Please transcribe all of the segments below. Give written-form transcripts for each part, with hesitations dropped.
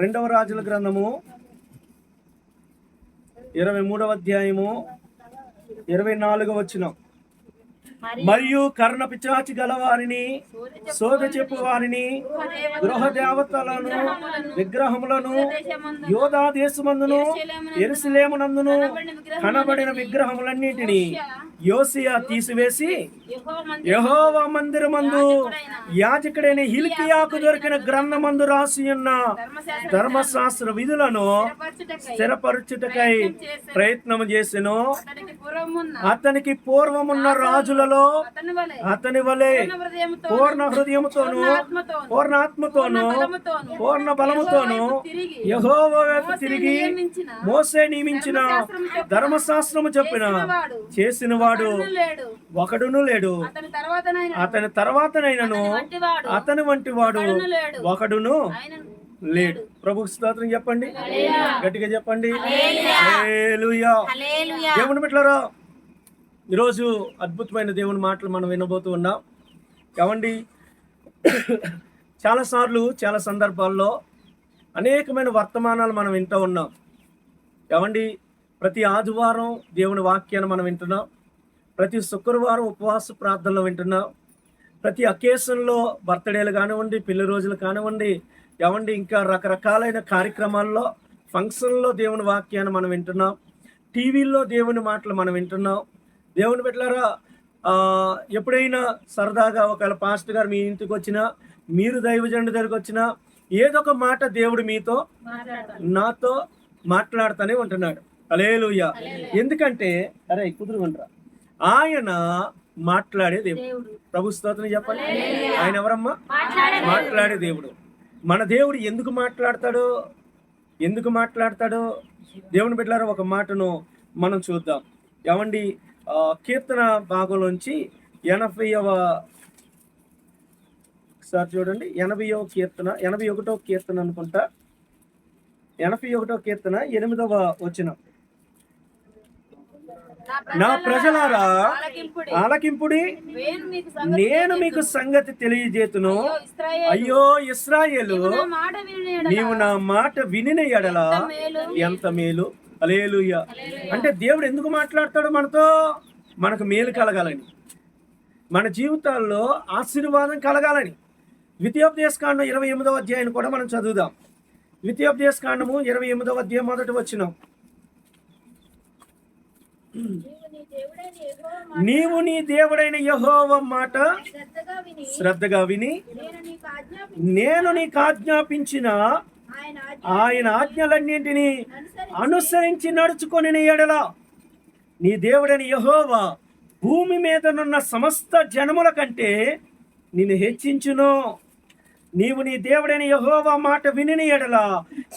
రెండవ రాజుల గ్రంథము 23వ అధ్యాయము 24వ వచనం. మరియు కర్ణ పిచాచి గలవారిని, సోద చెప్పు వారిని, గృహ దేవతలను, విగ్రహములను, యోధా దేశమందును యెరూషలేమునందును కనబడిన విగ్రహములన్నిటిని యోసియా తీసివేసి యెహోవా మందిరమందు యాజకుడైన హిల్కీయాకు దొరికిన గ్రంథమందు రాసి ఉన్న ధర్మశాస్త్ర విధులను స్థిరపరచుటకై ప్రయత్నము చేసెను. అతనికి పూర్వమున్న రాజులలో అతని వలె పూర్ణ హృదయముతోను, పూర్ణ ఆత్మతోను, పూర్ణ బలముతోను యెహోవా వైపు తిరిగి మోసే నియమించిన ధర్మశాస్త్రము చెప్పిన చేసిన వాడు ఒకడును లేడు. అతని తర్వాతనైనను అతని వంటి వాడు ఒకడును లేడు. ప్రభుకు స్తోత్రం చెప్పండి, గట్టిగా చెప్పండి. హల్లెలూయా. దేవుని బిడ్డలారా, ఈరోజు అద్భుతమైన దేవుని మాటలు మనం వినబోతూ ఉన్నాం. ఏమండి, చాలాసార్లు చాలా సందర్భాల్లో అనేకమైన వర్తమానాలు మనం వింటూ ఉన్నాం. ఏమండి, ప్రతి ఆదివారం దేవుని వాక్యాన్ని మనం వింటున్నాం. ప్రతి శుక్రవారం ఉపవాస ప్రార్థనలు వింటున్నాం. ప్రతి అకేషన్లో బర్త్డేలు కానివ్వండి, పెళ్లి రోజులు కానివ్వండి, ఏమండి ఇంకా రకరకాలైన కార్యక్రమాల్లో, ఫంక్షన్లో దేవుని వాక్యాన్ని మనం వింటున్నాం. టీవీల్లో దేవుని మాటలు మనం వింటున్నాం. దేవుని బిడ్డలారా, ఎప్పుడైనా సరదాగా ఒకవేళ పాస్టర్ గారు మీ ఇంటికి వచ్చినా, మీరు దైవజనుడి దగ్గరికి వచ్చినా, ఏదో ఒక మాట దేవుడు మీతో నాతో మాట్లాడుతూనే ఉంటున్నాడు. హల్లెలూయా. ఎందుకంటే అరే కుదురుకుంటారా, ఆయన మాట్లాడే దేవుడు. ప్రభు స్తోత్రం చెప్పండి. ఆయన ఎవరమ్మా? మాట్లాడే దేవుడు. మన దేవుడు ఎందుకు మాట్లాడతాడు? దేవుని బిడ్డలారా, ఒక మాటను మనం చూద్దాం. ఏమండి, కీర్తన భాగంలోంచి 80వ ఒకసారి చూడండి. 80వ కీర్తన, 81వ కీర్తన అనుకుంటా, 81వ కీర్తన 8వ వచనం. నా ప్రజలారా ఆలకింపుడి, నేను మీకు సంగతి తెలియజేతును. అయ్యో ఇశ్రాయేలు, నీవు నా మాట వినిన ఎడల ఎంత మేలు. హల్లెలూయా. అంటే దేవుడు ఎందుకు మాట్లాడతాడు మనతో? మనకు మేలు కలగాలని, మన జీవితాల్లో ఆశీర్వాదం కలగాలని. ద్వితీయోపదేశకాండం 28వ అధ్యాయాన్ని కూడా మనం చదువుదాం. ద్వితీయోపదేశకాండము 28వ అధ్యాయం 1వ వచనం. నీవు నీ దేవుడైన యెహోవా మాట శ్రద్ధగా విని నేను నీకు ఆజ్ఞాపించిన ఆయన ఆజ్ఞలన్నింటినీ అనుసరించి నడుచుకొని ఎడల నీ దేవుడైన యెహోవా భూమి మీదనున్న సమస్త జనముల కంటే నిన్ను హెచ్చించును. నీవు నీ దేవుడైన యెహోవా మాట వినిన ఎడల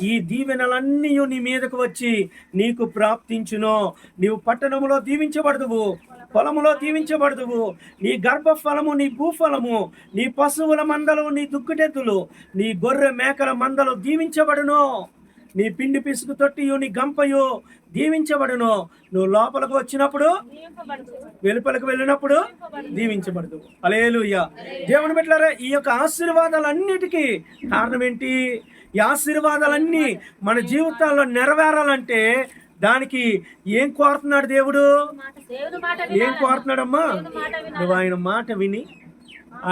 ఈ దీవెనలన్నీ నీ మీదకు వచ్చి నీకు ప్రాప్తించును. నీవు పట్టణములో దీవించబడదువు, పొలములో దీవించబడదువు. నీ గర్భఫలము, నీ భూఫలము, నీ పశువుల మందలు, నీ దుక్కుటెద్దులు, నీ గొర్రె మేకల మందలు దీవించబడును. నీ పిండి పిసుకు తొట్టియు, నీ గంపయు దీవించబడును. నువ్వు లోపలికి వచ్చినప్పుడు, వెలుపలకు వెళ్ళినప్పుడు దీవించబడదు. హల్లెలూయా. దేవుని బిడ్డలారా, ఈ యొక్క ఆశీర్వాదాలన్నిటికీ కారణం ఏంటి? ఈ ఆశీర్వాదాలన్నీ మన జీవితాల్లో నెరవేరాలంటే దానికి ఏం కోరుతున్నాడు దేవుడు? ఏం కోరుతున్నాడమ్మా? నువ్వు ఆయన మాట విని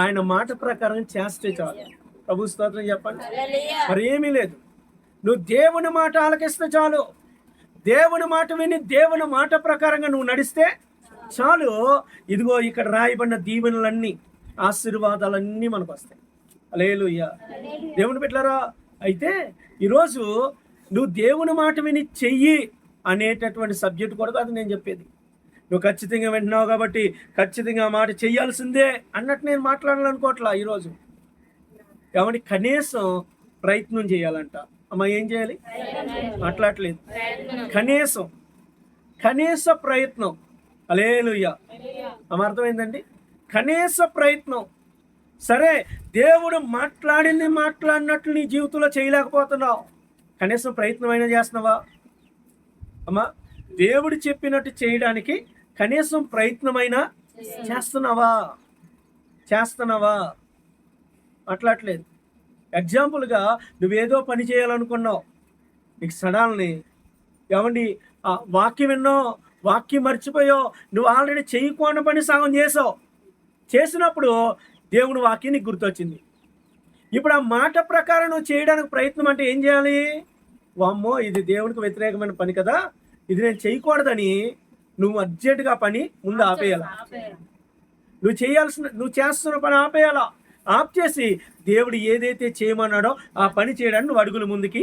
ఆయన మాట ప్రకారం చేస్తే చాలు. ప్రభు స్తోత్రం చెప్పండి. మరి ఏమీ లేదు, నువ్వు దేవుని మాట ఆలకిస్తే చాలు. దేవుని మాట విని దేవుని మాట ప్రకారంగా నువ్వు నడిస్తే చాలు. ఇదిగో ఇక్కడ రాయబడిన దీవెనలన్నీ, ఆశీర్వాదాలన్నీ మనకు వస్తాయి. హల్లెలూయా. దేవుని బిడ్డలారా, అయితే ఈరోజు నువ్వు దేవుని మాట విని చెయ్యి అనేటటువంటి సబ్జెక్ట్ కూడా కాదు నేను చెప్పేది. నువ్వు ఖచ్చితంగా వింటున్నావు కాబట్టి ఖచ్చితంగా ఆ మాట చెయ్యాల్సిందే అన్నట్టు నేను మాట్లాడాలనుకోవట్లా. ఈరోజు ఏమంటే కనీసం ప్రయత్నం చేయాలంట. అమ్మ ఏం చేయాలి? మాట్లాడలేదు. కనీస ప్రయత్నం. హల్లెలూయా. అమ్మ అర్థమైందండి? కనీస ప్రయత్నం. సరే, దేవుడు మాట్లాడినట్లు నీ జీవితంలో చేయలేకపోతున్నావు, కనీసం ప్రయత్నమైనా చేస్తున్నావా? అమ్మా, దేవుడు చెప్పినట్టు చేయడానికి కనీసం ప్రయత్నమైనా చేస్తున్నావా? మాట్లాడలేదు. ఎగ్జాంపుల్గా నువ్వేదో పని చేయాలనుకున్నావు, నీకు సడాల్ని ఏమండి ఆ వాక్యం విన్నో, వాక్యం మర్చిపోయో, నువ్వు ఆల్రెడీ చేయకుండా పని సగం చేసావు. చేసినప్పుడు దేవుని వాక్యం నీకు గుర్తొచ్చింది. ఇప్పుడు ఆ మాట ప్రకారం నువ్వు చేయడానికి ప్రయత్నం అంటే ఏం చేయాలి? వామ్మో, ఇది దేవునికి వ్యతిరేకమైన పని కదా, ఇది నేను చేయకూడదని నువ్వు అర్జెంటుగా పని ముందు ఆపేయాల. నువ్వు చేస్తున్న పని ఆపేయాలా. ఆఫ్ చేసి దేవుడు ఏదైతే చేయమన్నాడో ఆ పని చేయడానికి నువ్వు అడుగులు ముందుకి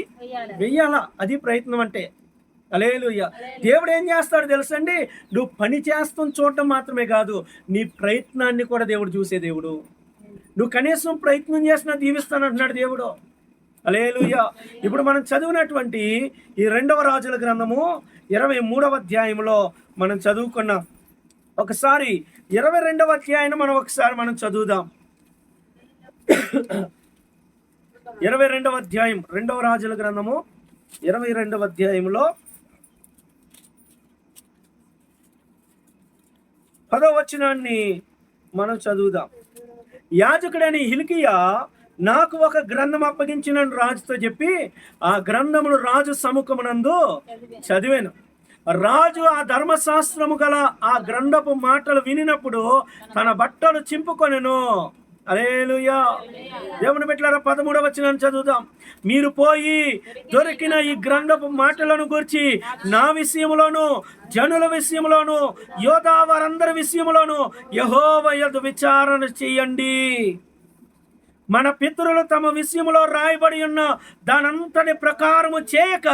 వెయ్యాలా. అది ప్రయత్నం అంటే. హల్లెలూయా. దేవుడు ఏం చేస్తాడు తెలుసండి? నువ్వు పని చేస్తాం చూడటం మాత్రమే కాదు, నీ ప్రయత్నాన్ని కూడా దేవుడు చూసే దేవుడు. నువ్వు కనీసం ప్రయత్నం చేసినా దీవిస్తానంటున్నాడు దేవుడు. హల్లెలూయా. ఇప్పుడు మనం చదివినటువంటి ఈ 2వ రాజుల గ్రంథము 23వ అధ్యాయంలో మనం చదువుకున్నాం. ఒకసారి 22వ అధ్యాయం మనం చదువుదాం. 22వ అధ్యాయం 2వ రాజుల గ్రంథము 22వ అధ్యాయంలో 10వ వచనాన్ని మనం చదువుదాం. యాజకుడైన హిల్కీయా నాకు ఒక గ్రంథం అప్పగించిన రాజుతో చెప్పి ఆ గ్రంథమును రాజు సముఖమునందు చదివాను. రాజు ఆ ధర్మశాస్త్రము గల ఆ గ్రంథపు మాటలు వినినప్పుడు తన బట్టలు చింపుకొనెను. హల్లెలూయా. దేవుని బిడ్డలారా, 13వ వచనాన్ని చదువుదాం. మీరు పోయి దొరికిన ఈ గ్రంథపు మాటలను గురించి నా విషయంలోను, జనుల విషయంలోను, యోధా వారందరి విషయంలోను యెహోవా యందు విచారణ చేయండి. మన పితరులు తమ విషయంలో రాయబడి ఉన్న దానంతటి ప్రకారము చేయక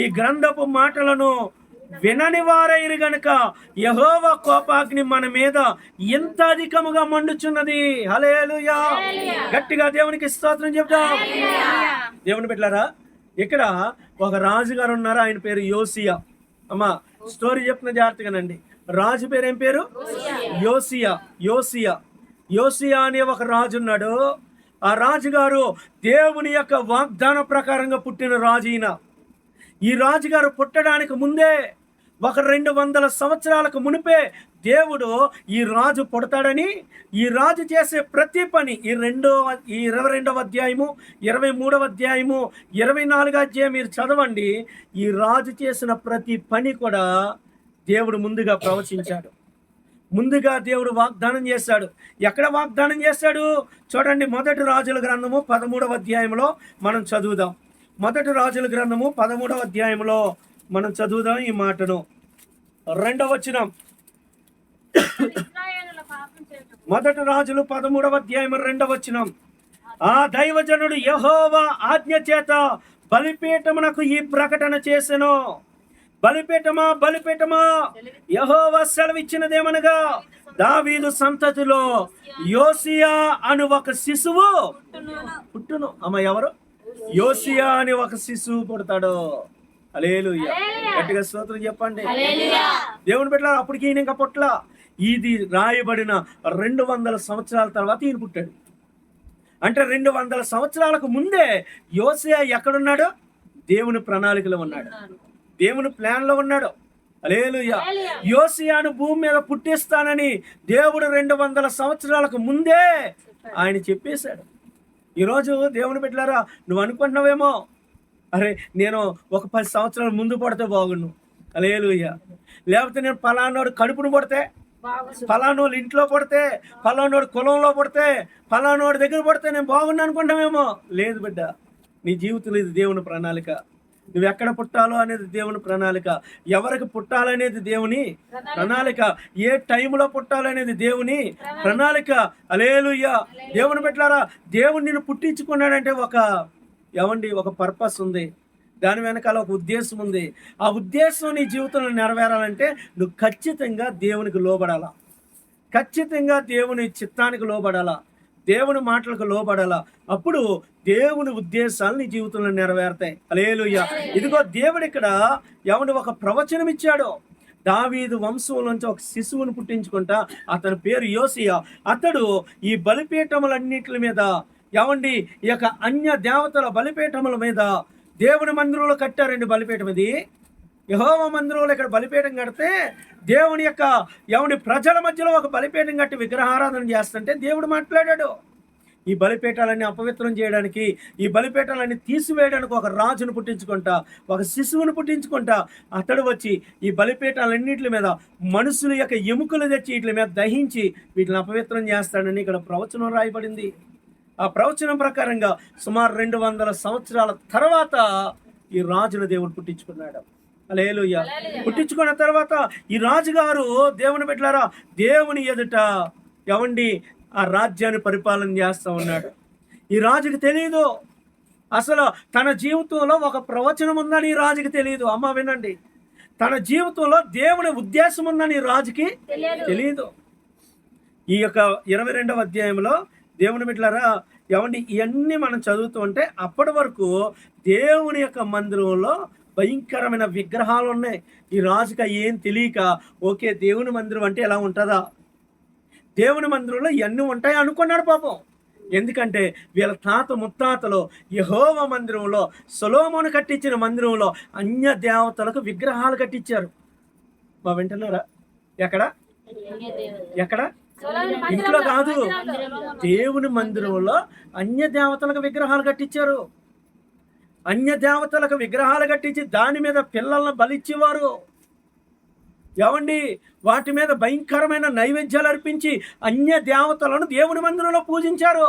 ఈ గ్రంథపు మాటలను వినని వారైరు గనుక యెహోవా కోపాగ్ని మన మీద ఎంత అధికముగా మండుచున్నది. హల్లెలూయా. గట్టిగా దేవునికి స్తోత్రం చెప్తాం. దేవుని బిడ్డలారా, ఇక్కడ ఒక రాజుగారు ఉన్నారు, ఆయన పేరు యోసియా. అమ్మా, స్టోరీ చెప్తున్న జాగ్రత్తగానండి. రాజు పేరు ఏం పేరు? యోసియా అనే ఒక రాజు ఉన్నాడు. ఆ రాజుగారు దేవుని యొక్క వాగ్దాన ప్రకారంగా పుట్టిన రాజు ఈయన. ఈ రాజుగారు పుట్టడానికి ముందే 200 సంవత్సరాలకు మునిపే దేవుడు ఈ రాజు పుడతాడని, ఈ రాజు చేసే ప్రతి పని ఈ 22వ అధ్యాయము, 23వ అధ్యాయము, 24వ అధ్యాయం మీరు చదవండి. ఈ రాజు చేసిన ప్రతి పని కూడా దేవుడు ముందుగా ప్రవచించాడు. ముందుగా దేవుడు వాగ్దానం చేశాడు. ఎక్కడ వాగ్దానం చేశాడు చూడండి. 1 రాజుల గ్రంథము 13వ అధ్యాయంలో మనం చదువుదాం. 1 రాజుల గ్రంథము 13వ అధ్యాయంలో మనం చదువుదాం ఈ మాటను. 2వ వచనం. 1 రాజులు 13వ అధ్యాయం 2వ వచనం. ఆ దైవజనుడు యెహోవా ఆజ్ఞ చేత బలిపీఠమునకు ఈ ప్రకటన చేసెను. బలిపీఠమా, యెహోవా సెలవిచ్చినదేమనగా, దావీదు సంతతిలో యోసియా అను ఒక శిశువు పుట్టును. అమ్మ, ఎవరు? యోసియా అని ఒక శిశువు పుడతాడు. హల్లెలూయా. గట్టిగా స్తోత్రం చెప్పండి. దేవుని బిడ్డలారా, అప్పటికి ఈయన ఇంకా పుట్ల. ఇది రాయబడిన 200 సంవత్సరాల తర్వాత ఈయన పుట్టాడు. అంటే 200 సంవత్సరాలకు ముందే యోసియా ఎక్కడున్నాడు? దేవుని ప్రణాళికలో ఉన్నాడు, దేవుని ప్లాన్లో ఉన్నాడు. హల్లెలూయా. యోసియాను భూమి మీద పుట్టిస్తానని దేవుడు 200 సంవత్సరాలకు ముందే ఆయన చెప్పేశాడు. ఈరోజు దేవుని బిడ్డలారా, నువ్వు అనుకుంటున్నావేమో, అరే నేను ఒక 10 సంవత్సరాల ముందు పడితే బాగుండు. హల్లెలూయా. లేకపోతే నేను ఫలానోడు కడుపును పడితే, ఫలానోడు ఇంట్లో పడితే, ఫలానోడు కులంలో పడితే, ఫలానోడి దగ్గర పడితే నేను బాగుండు అనుకుంటామేమో. లేదు బిడ్డ, నీ జీవితంలో ఇది దేవుని ప్రణాళిక. నువ్వు ఎక్కడ పుట్టాలో అనేది దేవుని ప్రణాళిక. ఎవరికి పుట్టాలనేది దేవుని ప్రణాళిక. ఏ టైంలో పుట్టాలనేది దేవుని ప్రణాళిక. హల్లెలూయా. దేవుని బిడ్డలారా, దేవుడు నిన్ను పుట్టించుకున్నాడంటే ఒక పర్పస్ ఉంది. దాని వెనకాల ఒక ఉద్దేశం ఉంది. ఆ ఉద్దేశం నీ జీవితంలో నెరవేరాలంటే నువ్వు ఖచ్చితంగా దేవునికి లోబడాలా. ఖచ్చితంగా దేవుని చిత్తానికి లోబడాలా, దేవుని మాటలకు లోబడాలా. అప్పుడు దేవుని ఉద్దేశాలు నీ జీవితంలో నెరవేరుతాయి. హల్లెలూయా. ఇదిగో దేవుడు ఇక్కడ ఒక ప్రవచనం ఇచ్చాడు. దావీదు వంశంలోంచి ఒక శిశువును పుట్టించుకుంటా, అతని పేరు యోసియా. అతడు ఈ బలిపీఠములన్నిటి మీద ఈ యొక్క అన్య దేవతల బలిపీఠముల మీద దేవుని మందిరంలో కట్టారండి. బలిపీఠం ఇది యెహోవా మందిరంలో ఇక్కడ బలిపీఠం కడితే దేవుని యొక్క ప్రజల మధ్యలో ఒక బలిపీఠం కట్టి విగ్రహారాధన చేస్తుంటే దేవుడు మాట్లాడాడు. ఈ బలిపీఠాలన్నీ అపవిత్రం చేయడానికి, ఈ బలిపీఠాలన్నీ తీసివేయడానికి ఒక రాజును పుట్టించుకుంటా, ఒక శిశువును పుట్టించుకుంటా అతడు వచ్చి ఈ బలిపీఠాలన్నింటి మీద మనుషుల యొక్క ఎముకలు తెచ్చి వీటి మీద దహించి వీటిని అపవిత్రం చేస్తాడని ఇక్కడ ప్రవచనం రాయబడింది. ఆ ప్రవచనం ప్రకారంగా సుమారు 200 సంవత్సరాల తర్వాత ఈ రాజును దేవుడు పుట్టించుకున్నాడు. హల్లెలూయా. పుట్టించుకున్న తర్వాత ఈ రాజుగారు దేవుని బిడ్డలారా దేవుని ఎదుట ఎవండి ఆ రాజ్యాన్ని పరిపాలన చేస్తూ ఉన్నాడు. ఈ రాజుకి తెలియదు అసలు తన జీవితంలో ఒక ప్రవచనం ఉందని ఈ రాజుకి తెలియదు. అమ్మ వినండి, తన జీవితంలో దేవుని ఉద్దేశం ఉందని రాజుకి తెలియదు. ఈ యొక్క 22వ అధ్యాయంలో దేవుని బిడ్డలారా ఎవండి ఇవన్నీ మనం చదువుతూ ఉంటే అప్పటి వరకు దేవుని యొక్క మందిరంలో భయంకరమైన విగ్రహాలు ఉన్నాయి. ఈ రాజుకి ఏం తెలియక ఓకే దేవుని మందిరం అంటే ఎలా ఉంటుందా, దేవుని మందిరంలో ఇవన్నీ ఉంటాయి అనుకున్నాడు పాపం. ఎందుకంటే వీళ్ళ తాత ముత్తాతలో యెహోవా మందిరంలో సొలొమోను కట్టించిన మందిరంలో అన్య దేవతలకు విగ్రహాలు కట్టించారు. మా వింటున్నారా? ఎక్కడ ఎక్కడ? ఇంట్లో కాదు, దేవుని మందిరంలో అన్య దేవతలకు విగ్రహాలు కట్టించారు. అన్య దేవతలకు విగ్రహాలు కట్టించి దాని మీద పిల్లలను బలిచ్చేవారు. ఏమండి వాటి మీద భయంకరమైన నైవేద్యాలు అర్పించి అన్య దేవతలను దేవుని మందిరంలో పూజించారు.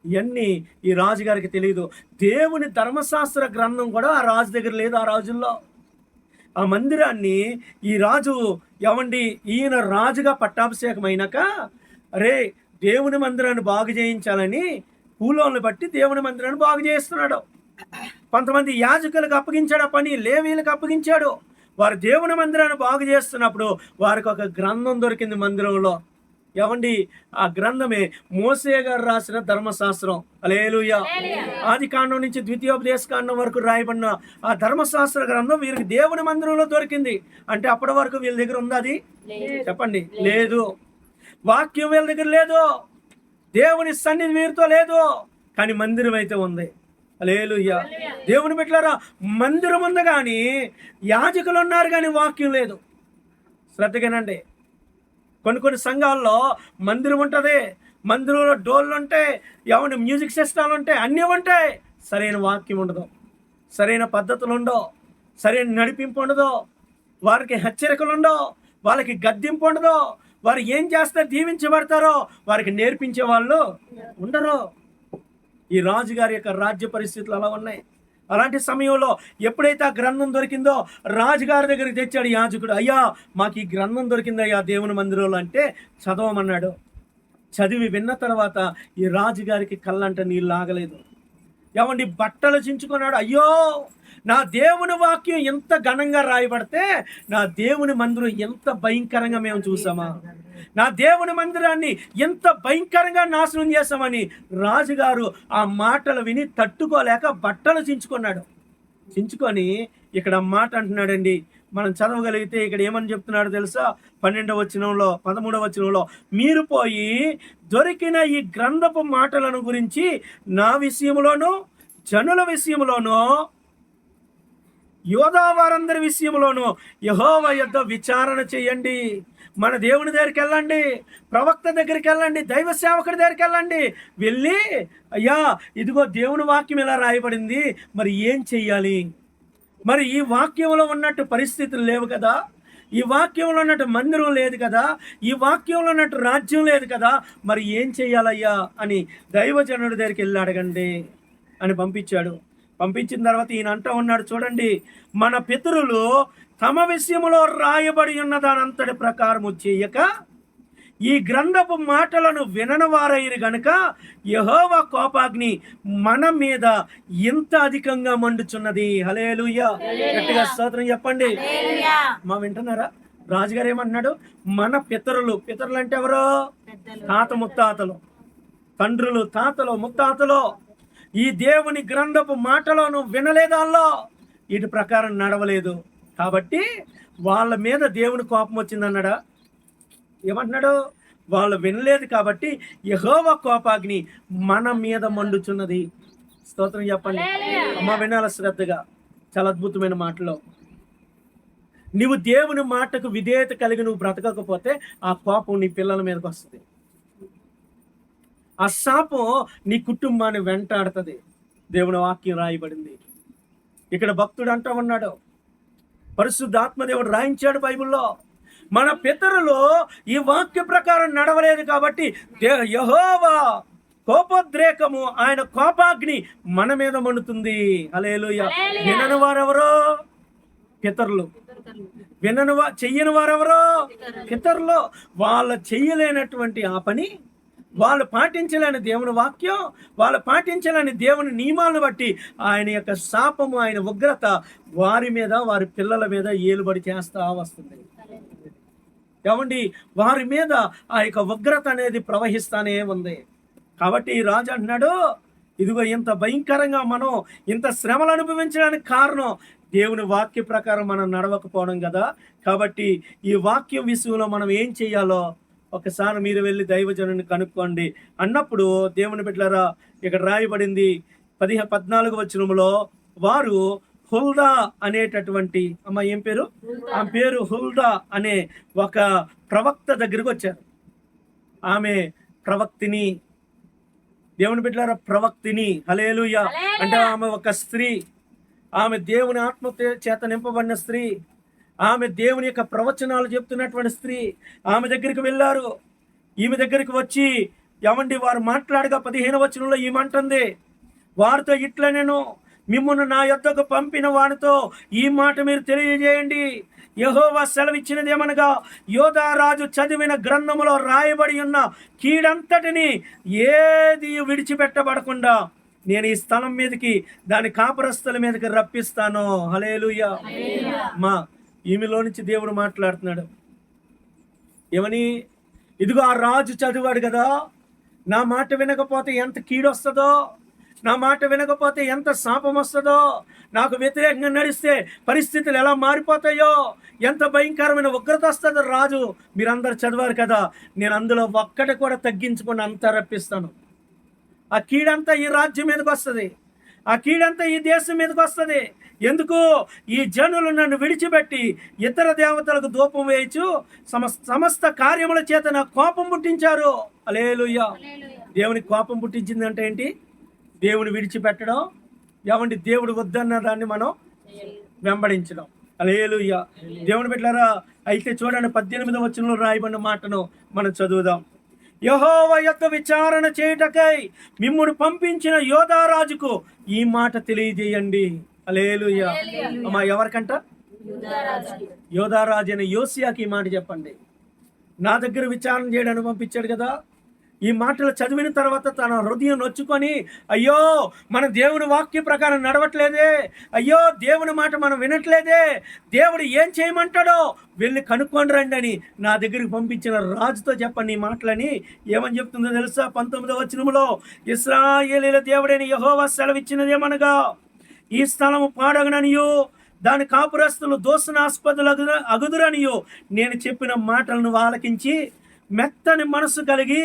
ఇవన్నీ ఈ రాజుగారికి తెలియదు. దేవుని ధర్మశాస్త్ర గ్రంథం కూడా ఆ రాజు దగ్గర లేదు. ఆ రాజుల్లో ఆ మందిరాన్ని ఈ రాజు ఏమండి ఈయన రాజుగా పట్టాభిషేకం అయినాక అరే దేవుని మందిరాన్ని బాగు చేయించాలని కూలోళ్ళని బట్టి దేవుని మందిరాన్ని బాగు చేస్తున్నాడు. కొంతమంది యాజకులకు అప్పగించాడు ఆ పని, లేవీలకు అప్పగించాడు. వారు దేవుని మందిరాన్ని బాగు చేస్తున్నప్పుడు వారికి ఒక గ్రంథం దొరికింది మందిరంలో. ఏమండి ఆ గ్రంథమే మోసే గారు రాసిన ధర్మశాస్త్రం. హల్లెలూయా. ఆది కాండం నుంచి ద్వితీయోపదేశ కాండం వరకు రాయబడిన ఆ ధర్మశాస్త్ర గ్రంథం వీరికి దేవుని మందిరంలో దొరికింది. అంటే అప్పటి వరకు వీళ్ళ దగ్గర ఉంది అది? చెప్పండి, లేదు. వాక్యం వీళ్ళ దగ్గర లేదు, దేవుని సన్నిధి వీరితో లేదు, కానీ మందిరం అయితే ఉంది. హల్లెలూయా. దేవుని బిడ్డలారా మందిరం ఉంది కానీ యాజకులు ఉన్నారు కానీ వాక్యం లేదు. శ్రద్ధగానండి, కొన్ని సంఘాల్లో మందిరం ఉంటుంది, మందిరంలో డోళ్ళు ఉంటాయి, ఏమంటే మ్యూజిక్ సిస్టాలు ఉంటాయి, అన్నీ ఉంటాయి, సరైన వాక్యం ఉండదు, సరైన పద్ధతులు ఉండవు, సరైన నడిపింపు ఉండదు, వారికి హెచ్చరికలు ఉండవు, వాళ్ళకి గద్దింపు ఉండదు, వారు ఏం చేస్తే దీవించబడతారో వారికి నేర్పించే వాళ్ళు ఉండరు. ఈ రాజుగారి యొక్క రాజ్య పరిస్థితులు అలా ఉన్నాయి. అలాంటి సమయంలో ఎప్పుడైతే ఆ గ్రంథం దొరికిందో రాజుగారి దగ్గరికి తెచ్చాడు యాజకుడు. అయ్యా మాకు ఈ గ్రంథం దొరికింది అయ్యా దేవుని మందిరంలో అంటే చదవమన్నాడు. చదివి విన్న తర్వాత ఈ రాజుగారికి కళ్ళంట నీళ్ళు ఆగలేదు. ఏమండి బట్టలు చించుకున్నాడు. అయ్యో నా దేవుని వాక్యం ఎంత ఘనంగా రాయబడితే నా దేవుని మందిరం ఎంత భయంకరంగా మేము చూసామా, నా దేవుని మందిరాన్ని ఎంత భయంకరంగా నాశనం చేశామని రాజుగారు ఆ మాటలు విని తట్టుకోలేక బట్టలు చించుకున్నాడు. చించుకొని ఇక్కడ మాట అంటున్నాడండి, మనం చదవగలిగితే ఇక్కడ ఏమని చెప్తున్నాడు తెలుసా? 12వ వచనంలో 13వ వచనంలో మీరు పోయి దొరికిన ఈ గ్రంథపు మాటలను గురించి నా విషయంలోనూ జనుల విషయంలోనూ యోధా వారందరి విషయంలోనూ యెహోవా యొద్ద విచారణ చేయండి. మన దేవుని దగ్గరికి వెళ్ళండి, ప్రవక్త దగ్గరికి వెళ్ళండి, దైవ సేవకుడి దగ్గరికి వెళ్ళండి. వెళ్ళి అయ్యా ఇదిగో దేవుని వాక్యం ఎలా రాయబడింది, మరి ఏం చెయ్యాలి? మరి ఈ వాక్యంలో ఉన్నట్టు పరిస్థితులు లేవు కదా, ఈ వాక్యంలో ఉన్నట్టు మందిరం లేదు కదా, ఈ వాక్యంలో ఉన్నట్టు రాజ్యం లేదు కదా, మరి ఏం చెయ్యాలయ్యా అని దైవజనుడి దగ్గరికి వెళ్ళి అడగండి అని పంపించాడు. పంపించిన తర్వాత ఈయన అంటూ ఉన్నాడు, చూడండి మన పితరులు తమ విషయంలో రాయబడి ఉన్న దానంతటి ప్రకారము చేయక ఈ గ్రంథపు మాటలను విననవారైరు గనుక యెహోవా కోపాగ్ని మన మీద ఇంత అధికంగా మండుచున్నది. హల్లెలూయా. గట్టిగా స్తోత్రం చెప్పండి. మా వింటున్నారా? రాజుగారు ఏమంటున్నాడు? మన పితరులు అంటే ఎవరో? తాత ముత్తాతలు, తండ్రులు, తాతలు, ముత్తాతలు ఈ దేవుని గ్రంథపు మాటలను వినలేదాల్లో వీటి ప్రకారం నడవలేదు కాబట్టి వాళ్ళ మీద దేవుని కోపం వచ్చిందన్నాడా? ఏమంటున్నాడు? వాళ్ళు వినలేదు కాబట్టి యెహోవా కోపాగ్ని మన మీద మండుచున్నది. స్తోత్రం చెప్పండి. అమ్మ వినాల శ్రద్ధగా. చాలా అద్భుతమైన మాటలు. నువ్వు దేవుని మాటకు విధేయత కలిగి నువ్వు బ్రతకకపోతే ఆ కోపం నీ పిల్లల మీదకి వస్తుంది. ఆ శాపం నీ కుటుంబాన్ని వెంటాడుతుంది. దేవుని వాక్యం రాయబడింది. ఇక్కడ భక్తుడు అంటూ ఉన్నాడు, పరిశుద్ధాత్మదేవుడు రాయించాడు బైబిల్లో, మన పితరులు ఈ వాక్య ప్రకారం నడవలేదు కాబట్టి యెహోవా కోపోద్రేకము, ఆయన కోపాగ్ని మన మీద మండుతుంది. హల్లెలూయా. వినని వారెవరో పితరులు, చెయ్యని వారెవరో పితరులు. వాళ్ళ చెయ్యలేనటువంటి ఆ పని, వాళ్ళు పాటించలేని దేవుని వాక్యం, వాళ్ళు పాటించలేని దేవుని నియమాలను బట్టి ఆయన యొక్క శాపము, ఆయన ఉగ్రత వారి మీద, వారి పిల్లల మీద ఏలుబడి చేస్తా వస్తుంది. ఏమండి, వారి మీద ఆ యొక్క ఉగ్రత అనేది ప్రవహిస్తానే ఉంది. కాబట్టి ఈ రాజు అంటున్నాడు, ఇదిగో ఇంత భయంకరంగా మనం ఇంత శ్రమలు అనుభవించడానికి కారణం దేవుని వాక్య ప్రకారం మనం నడవకపోవడం కదా. కాబట్టి ఈ వాక్యం విషయంలో మనం ఏం చేయాలో ఒకసారి మీరు వెళ్ళి దైవజనుని కనుక్కోండి అన్నప్పుడు, దేవుని బిడ్డలారా, ఇక్కడ రాయబడింది 14వ వచనంలో, వారు హుల్దా అనేటటువంటి ఏం పేరు, ఆ పేరు హుల్దా అనే ఒక ప్రవక్త దగ్గరికి వచ్చారు. ఆమె ప్రవక్తిని, దేవుని బిడ్డలారా, ప్రవక్తిని. హల్లెలూయా. అంటే ఆమె ఒక స్త్రీ, ఆమె దేవుని ఆత్మ చేత నింపబడిన స్త్రీ, ఆమె దేవుని యొక్క ప్రవచనాలు చెప్తున్నటువంటి స్త్రీ. ఆమె దగ్గరికి వెళ్ళారు. ఈమె దగ్గరికి వచ్చి, ఏమండి, వారు మాట్లాడగా 15వ వచనంలో ఈమంటుంది, వారితో ఇట్లా, నేను మిమ్మల్ని నా యొద్దకు పంపిన వారితో ఈ మాట మీరు తెలియజేయండి. యెహోవా సెలవిచ్చినదేమనగా, యోధారాజు చదివిన గ్రంథములో రాయబడి ఉన్న కీడంతటిని ఏది విడిచిపెట్టబడకుండా నేను ఈ స్థలం మీదకి, దాని కాపురస్తుల మీదకి రప్పిస్తాను. హల్లెలూయా. ఈమెలో నుంచి దేవుడు మాట్లాడుతున్నాడు. ఏమని? ఇదిగో ఆ రాజు చదివాడు కదా, నా మాట వినకపోతే ఎంత కీడొస్తుందో, నా మాట వినకపోతే ఎంత శాపం వస్తుందో, నాకు వ్యతిరేకంగా నడిస్తే పరిస్థితులు ఎలా మారిపోతాయో, ఎంత భయంకరమైన ఉగ్రత వస్తుందో రాజు మీరందరూ చదివారు కదా. నేను అందులో ఒక్కటి కూడా తగ్గించుకొని అంతా రప్పిస్తాను. ఆ కీడంతా ఈ రాజ్యం మీదకి వస్తుంది, ఆ కీడంతా ఈ దేశం మీదకి వస్తుంది. ఎందుకు? ఈ జనులు నన్ను విడిచిపెట్టి ఇతర దేవతలకు ధూపం వేయచ్చు, సమస్త కార్యముల చేత నా కోపం పుట్టించారు. హల్లెలూయా. దేవుని కోపం పుట్టించిందంటే ఏంటి? దేవుని విడిచిపెట్టడం. ఏమండి, దేవుడు వద్దన్న దాన్ని మనం వెంబడించడం. హల్లెలూయా. దేవుని బిడ్డలారా, అయితే చూడండి 18వ వచనంలో రాయబడిన మాటను మనం చదువుదాం. యెహోవా యొక్క విచారణ చేయుటకై మిమ్మును పంపించిన యోధారాజుకు ఈ మాట తెలియజేయండి. హల్లెలూయా. ఎవరికంట? యోధారాజు అయిన యోసియాకి ఈ మాట చెప్పండి. నా దగ్గర విచారణ చేయడానికి పంపించాడు కదా. ఈ మాటలు చదివిన తర్వాత తన హృదయం నొచ్చుకొని, అయ్యో, మన దేవుని వాక్య ప్రకారం నడవట్లేదే, అయ్యో, దేవుని మాట మనం వినట్లేదే, దేవుడు ఏం చేయమంటాడో వెళ్ళి కనుక్కొని రండి అని నా దగ్గరికి పంపించిన రాజుతో చెప్పండి ఈ మాటలని. ఏమని చెప్తుందో తెలుసా? 19వ వచనంలో, ఇశ్రాయేలీయుల దేవుడైన యెహోవా సెలవిచ్చినదేమనగా, ఈ స్థలము పాడగననియు దాని కాపురస్తులు దోషణాస్పదులు అగుదురనియు నేను చెప్పిన మాటలను ఆలకించి మెత్తని మనసు కలిగి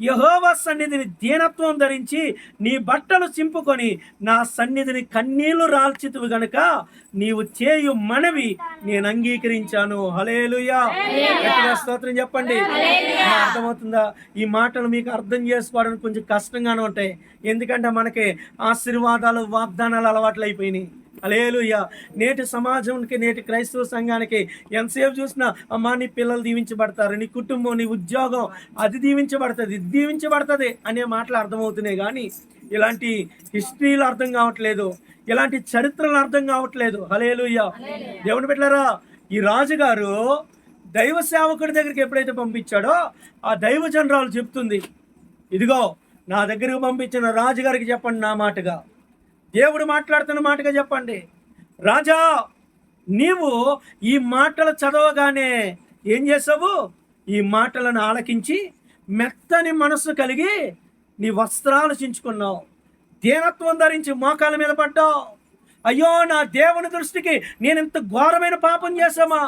యెహోవా సన్నిధిని దీనత్వం ధరించి నీ బట్టలు చింపుకొని నా సన్నిధిని కన్నీళ్లు రాల్చితువు గనుక నీవు చేయు మనవి నేను అంగీకరించాను. హల్లెలూయా. గట్టిగా స్తోత్రం చెప్పండి. అర్థమవుతుందా? ఈ మాటలు మీకు అర్థం చేసుకోవడానికి కొంచెం కష్టంగానే ఉంటాయి, ఎందుకంటే మనకి ఆశీర్వాదాలు, వాగ్దానాలు అలవాట్లు అయిపోయినాయి. హల్లెలూయా. నేటి సమాజానికి, నేటి క్రైస్తవ సంఘానికి ఎంతసేపు చూసినా, అమ్మా నీ పిల్లలు దీవించబడతారు, నీ కుటుంబం, నీ ఉద్యోగం అది దీవించబడుతుంది, ఇది దీవించబడుతుంది అనే మాటలు అర్థమవుతున్నాయి. కానీ ఇలాంటి హిస్టరీలు అర్థం కావట్లేదు, ఇలాంటి చరిత్రలు అర్థం కావట్లేదు. హల్లెలూయా. దేవుని బిడ్డలారా, ఈ రాజుగారు దైవ సేవకుడి దగ్గరికి ఎప్పుడైతే పంపించాడో ఆ దైవజనరాలు చెప్తుంది, ఇదిగో నా దగ్గరకు పంపించిన రాజుగారికి చెప్పండి నా మాటగా, దేవుడు మాట్లాడుతున్న మాటగా చెప్పండి. రాజా, నీవు ఈ మాటలు చదవగానే ఏం చేసావు? ఈ మాటలను ఆలకించి మెత్తని మనస్సు కలిగి నీ వస్త్రాలు చించుకున్నావు, దీనత్వం ధరించి మోకాళ్ళ మీద పడ్డావు. అయ్యో, నా దేవుని దృష్టికి నేను ఇంత ఘోరమైన పాపం చేశామా?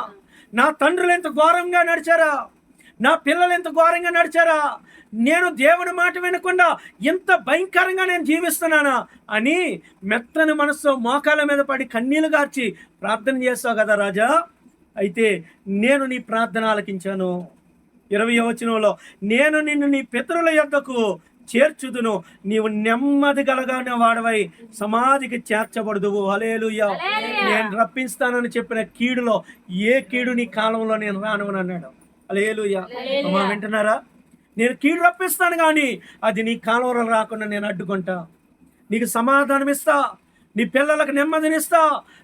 నా తండ్రులు ఎంత ఘోరంగా నడిచారా? నా పిల్లలు ఎంత ఘోరంగా నడిచారా? నేను దేవుని మాట వినకుండా ఇంత భయంకరంగా నేను జీవిస్తున్నానా అని మెత్తని మనసు మోకాళ్ళ మీద పడి కన్నీళ్లు గార్చి ప్రార్థన చేస్తావు కదా రాజా. అయితే నేను నీ ప్రార్థన ఆలకించాను. 20వ వచనంలో, నేను నిన్ను నీ పితరుల యొద్దకు చేర్చుదును, నీవు నెమ్మది గలగానే వాడవై సమాధికి చేర్చబడుదువు. హల్లెలూయా. నేను రప్పిస్తానని చెప్పిన కీడులో ఏ కీడు నీ కాలంలో నేను రాను అన్నాడు. హల్లెలూయా. అమ్మా వింటున్నారా? నేను కీడు రప్పిస్తాను కానీ అది నీ కాలంలో రాకుండా నేను అడ్డుకుంటా. నీకు సమాధానం ఇస్తా, నీ పిల్లలకు నెమ్మదినిస్తా,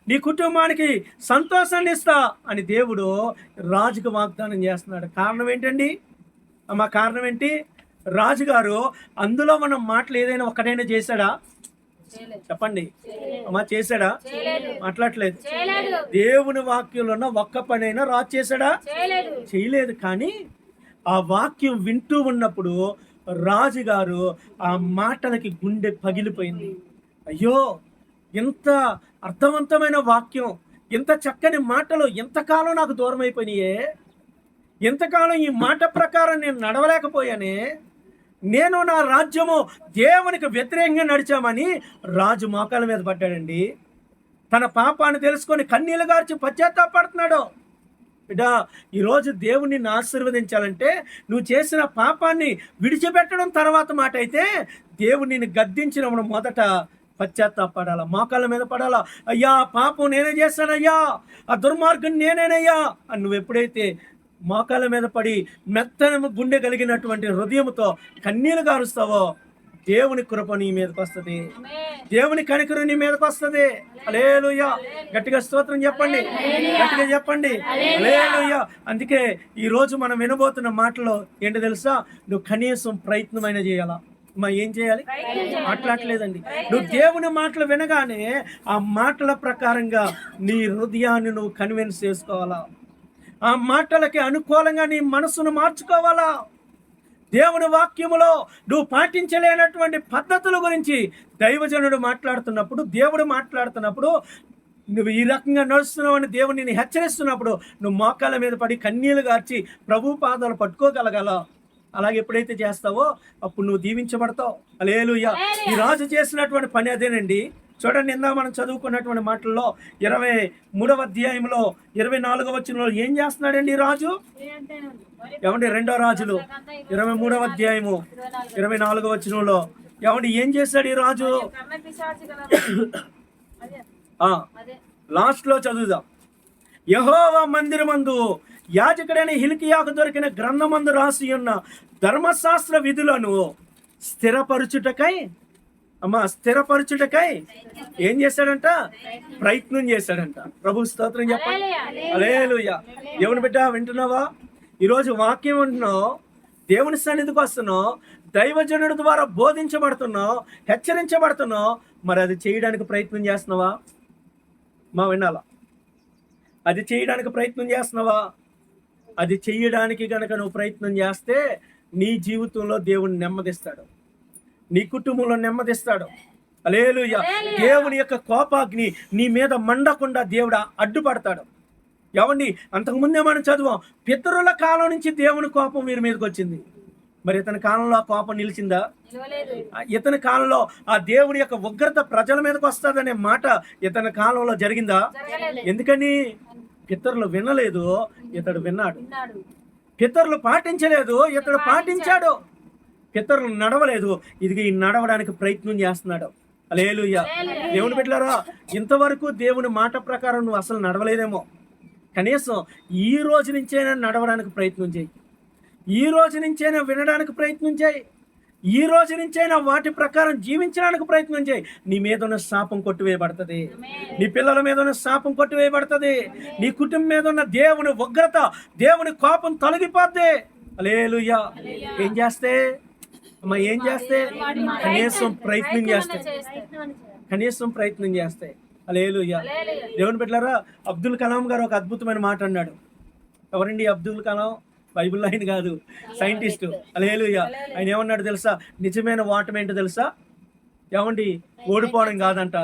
నీ కుటుంబానికి సంతోషాన్ని ఇస్తా అని దేవుడు రాజుకు వాగ్దానం చేస్తున్నాడు. కారణం ఏంటండి అమ్మా? కారణం ఏంటి? రాజుగారు అందులో మనం మాటలు ఏదైనా ఒక్కడైనా చేశాడా? చెప్పండి అమ్మా, చేశాడా? మాట్లాడలేదు. దేవుని వాక్యంలో ఉన్న ఒక్క పనైనా రాజు చేశాడా? చేయలేదు. కానీ ఆ వాక్యం వింటూ ఉన్నప్పుడు రాజుగారు ఆ మాటలకి గుండె పగిలిపోయింది. అయ్యో, ఎంత అర్థవంతమైన వాక్యం, ఎంత చక్కని మాటలు ఎంతకాలం నాకు దూరం అయిపోయినాయే, ఎంతకాలం ఈ మాట ప్రకారం నేను నడవలేకపోయానే, నేను నా రాజ్యము దేవునికి వ్యతిరేకంగా నడిచామని రాజు మోకాల మీద పడ్డాడండి. తన పాపాన్ని తెలుసుకొని కన్నీళ్లు గార్చి పశ్చాత్తాపడుతున్నాడు. బిడ్డ, ఈరోజు దేవుణ్ణి ఆశీర్వదించాలంటే నువ్వు చేసిన పాపాన్ని విడిచిపెట్టడం తర్వాత మాట అయితే, దేవుడు నిన్ను గద్దించినప్పుడు మొదట పశ్చాత్తాపడాలా, మోకాళ్ళ మీద పడాలా. అయ్యా, పాపం నేనే చేశానయ్యా, ఆ దుర్మార్గం నేనేనయ్యా అని నువ్వు ఎప్పుడైతే మోకాళ్ళ మీద పడి మెత్తన గుండె కలిగినటువంటి హృదయంతో కన్నీళ్లు గారుస్తావో, దేవుని కృప నీ మీదకి వస్తుంది, దేవుని కనికరం నీ మీదకి వస్తుంది. హల్లెలూయా. గట్టిగా స్తోత్రం చెప్పండి, గట్టిగా చెప్పండి హల్లెలూయా. అందుకే ఈరోజు మనం వినబోతున్న మాటలో ఏంటో తెలుసా? నువ్వు కనీసం ప్రయత్నమైన చేయాలా. ఏం చేయాలి? మాట్లాడలేదండి. నువ్వు దేవుని మాటలు వినగానే ఆ మాటల ప్రకారంగా నీ హృదయాన్ని నువ్వు కన్విన్స్ చేసుకోవాలా, ఆ మాటలకి అనుకూలంగా నీ మనసును మార్చుకోవాలా. దేవుని వాక్యములో నువ్వు పాటించలేనటువంటి పద్ధతుల గురించి దైవజనుడు మాట్లాడుతున్నప్పుడు, దేవుడు మాట్లాడుతున్నప్పుడు, నువ్వు ఈ రకంగా నడుస్తున్నావు అని దేవుడు నిన్ను హెచ్చరిస్తున్నప్పుడు నువ్వు మోకాళ్ళ మీద పడి కన్నీళ్లు గార్చి ప్రభు పాదాలు పట్టుకోగలగాల. అలాగే ఎప్పుడైతే చేస్తావో అప్పుడు నువ్వు దీవించబడతావు. హల్లెలూయా. ఈ రాజు చేసినటువంటి పని అదేనండి. చూడండి, నిన్న మనం చదువుకున్నటువంటి మాటల్లో 23వ అధ్యాయంలో 24వ వచనంలో ఏం చేస్తున్నాడండి రాజు? ఏమండి, 2వ రాజులు 23వ అధ్యాయము 24వ వచనంలో ఏమండి ఏం చేశాడు ఈ రాజు? లాస్ట్ లో చదువుదాం. యెహోవా మందిరమందు యాజకుడైన హిల్కీయాకు దొరికిన గ్రంథమందు రాసి ఉన్న ధర్మశాస్త్ర విధులను స్థిరపరచుటకై ఏం చేశాడంట? ప్రయత్నం చేశాడంట. ప్రభు స్తోత్రం చెప్పండి. హల్లెలూయా. దేవుని బిడ్డ వింటున్నావా? ఈరోజు వాక్యం వింటున్నావు, దేవుని సన్నిధికి వస్తున్నావు, దైవజనుడి ద్వారా బోధించబడుతున్నావు, హెచ్చరించబడుతున్నావు. మరి అది చేయడానికి ప్రయత్నం చేస్తున్నావా? వినాలా? అది చేయడానికి ప్రయత్నం చేస్తున్నావా? అది చెయ్యడానికి గనక నువ్వు ప్రయత్నం చేస్తే నీ జీవితంలో దేవుని నెమ్మదిస్తాడు, నీ కుటుంబంలో నెమ్మదిస్తాడు. హల్లెలూయా. దేవుని యొక్క కోపాగ్ని నీ మీద మండకుండా దేవుడు అడ్డుపడతాడు. ఏమండి, అంతకుముందే మనం చదువాం, పితరుల కాలం నుంచి దేవుని కోపం వీరి మీదకి వచ్చింది. మరి ఇతని కాలంలో ఆ కోపం నిలిచిందా? ఇతని కాలంలో ఆ దేవుని యొక్క ఉగ్రత ప్రజల మీదకి వస్తుందనే మాట ఇతని కాలంలో జరిగిందా? ఎందుకని? పితరులు వినలేదు, ఇతడు విన్నాడు. పితరులు పాటించలేదు, ఇతడు పాటించాడు. పితరులు నడవలేదు, ఇది నడవడానికి ప్రయత్నం చేస్తున్నాడు. హల్లెలూయా. దేవుని బిడ్డలారా, ఇంతవరకు దేవుని మాట ప్రకారం నువ్వు అసలు నడవలేదేమో. కనీసం ఈ రోజు నుంచైనా నడవడానికి ప్రయత్నం చేయి, ఈ రోజు నుంచైనా వినడానికి ప్రయత్నం చేయి, ఈ రోజు నుంచైనా వాటి ప్రకారం జీవించడానికి ప్రయత్నం చేయి. నీ మీద ఉన్న శాపం కొట్టివేయబడుతుంది, నీ పిల్లల మీద ఉన్న శాపం కొట్టివేయబడుతుంది, నీ కుటుంబం మీద ఉన్న దేవుని ఉగ్రత, దేవుని కోపం తొలగిపోద్ది. హల్లెలూయా. ఏం చేస్తే కనీసం ప్రయత్నం చేస్తే హల్లెలూయా. దేవుని బిడ్డలారా, అబ్దుల్ కలాం గారు ఒక అద్భుతమైన మాట అన్నాడు. ఎవరండి అబ్దుల్ కలాం? బైబిల్ ఆయన కాదు, సైంటిస్టు. హల్లెలూయా. ఆయన ఏమన్నాడు తెలుసా? నిజమైన ఓటమి ఏంటో తెలుసా? ఏమండి, ఓడిపోవడం కాదంట,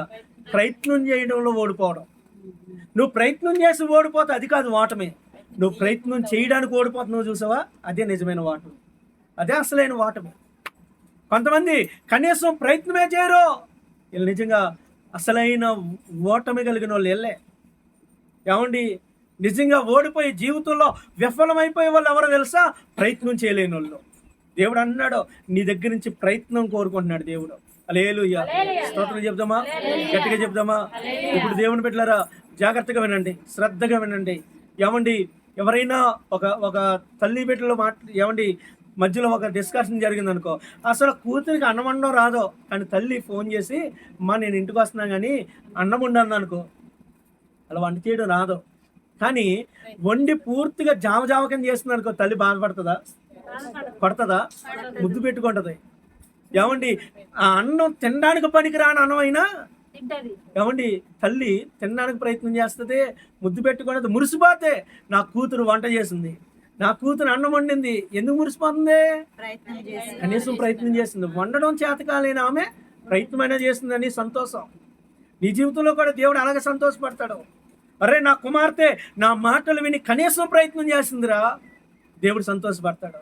ప్రయత్నం చేయడంలో ఓడిపోవడం. నువ్వు ప్రయత్నం చేసి ఓడిపోతే అది కాదు ఓటమి, నువ్వు ప్రయత్నం చేయడానికి ఓడిపోతున్నావు చూసావా, అదే నిజమైన ఓటమి, అదే అసలైన ఓటమి. కొంతమంది కనీసం ప్రయత్నమే చేయరు, వీళ్ళు నిజంగా అసలైన ఓటమి కలిగిన వాళ్ళు వెళ్ళే. ఏమండి, నిజంగా ఓడిపోయి జీవితంలో విఫలమైపోయే వాళ్ళు ఎవరో తెలుసా? ప్రయత్నం చేయలేని వాళ్ళు. దేవుడు అన్నాడు, నీ దగ్గర నుంచి ప్రయత్నం కోరుకుంటున్నాడు దేవుడు. హల్లెలూయా. స్తోత్రం చెప్దామా, గట్టిగా చెప్దామా. ఇప్పుడు దేవుని బిడ్డలారా జాగ్రత్తగా వినండి, శ్రద్ధగా వినండి. ఏమండి, ఎవరైనా ఒక తల్లి బిడ్డలో ఏమండి మధ్యలో ఒక డిస్కషన్ జరిగింది అనుకో, అసలు కూతురికి అన్నం వండడం రాదో, కానీ తల్లి ఫోన్ చేసి అమ్మా నేను ఇంటికి వస్తున్నాను కానీ అన్నం వండాను అనుకో, అలా వంట చేయడం రాదు, కానీ వండి పూర్తిగా జామ కింద చేస్తుంది అనుకో, తల్లి బాధపడుతుందా? పడుతుందా? ముద్దు పెట్టుకుంటుంది. ఏమండి, ఆ అన్నం తినడానికి పనికిరాని అన్నం అయినా ఏమండి తల్లి తినడానికి ప్రయత్నం చేస్తుంది, ముద్దు పెట్టుకున్నది, మురిసిపోతే నా కూతురు వంట చేసింది, నా కూతురు అన్నం వండింది. ఎందుకు మురిసిపోతుంది? కనీసం ప్రయత్నం చేస్తుంది. వండడం చేత కాలేని ఆమె ప్రయత్నమైనా చేస్తుందని సంతోషం. నీ జీవితంలో కూడా దేవుడు అలాగే సంతోషపడతాడు. అరే నా కుమార్తె నా మాటలు విని కనీసం ప్రయత్నం చేస్తుందిరా, దేవుడు సంతోషపడతాడు.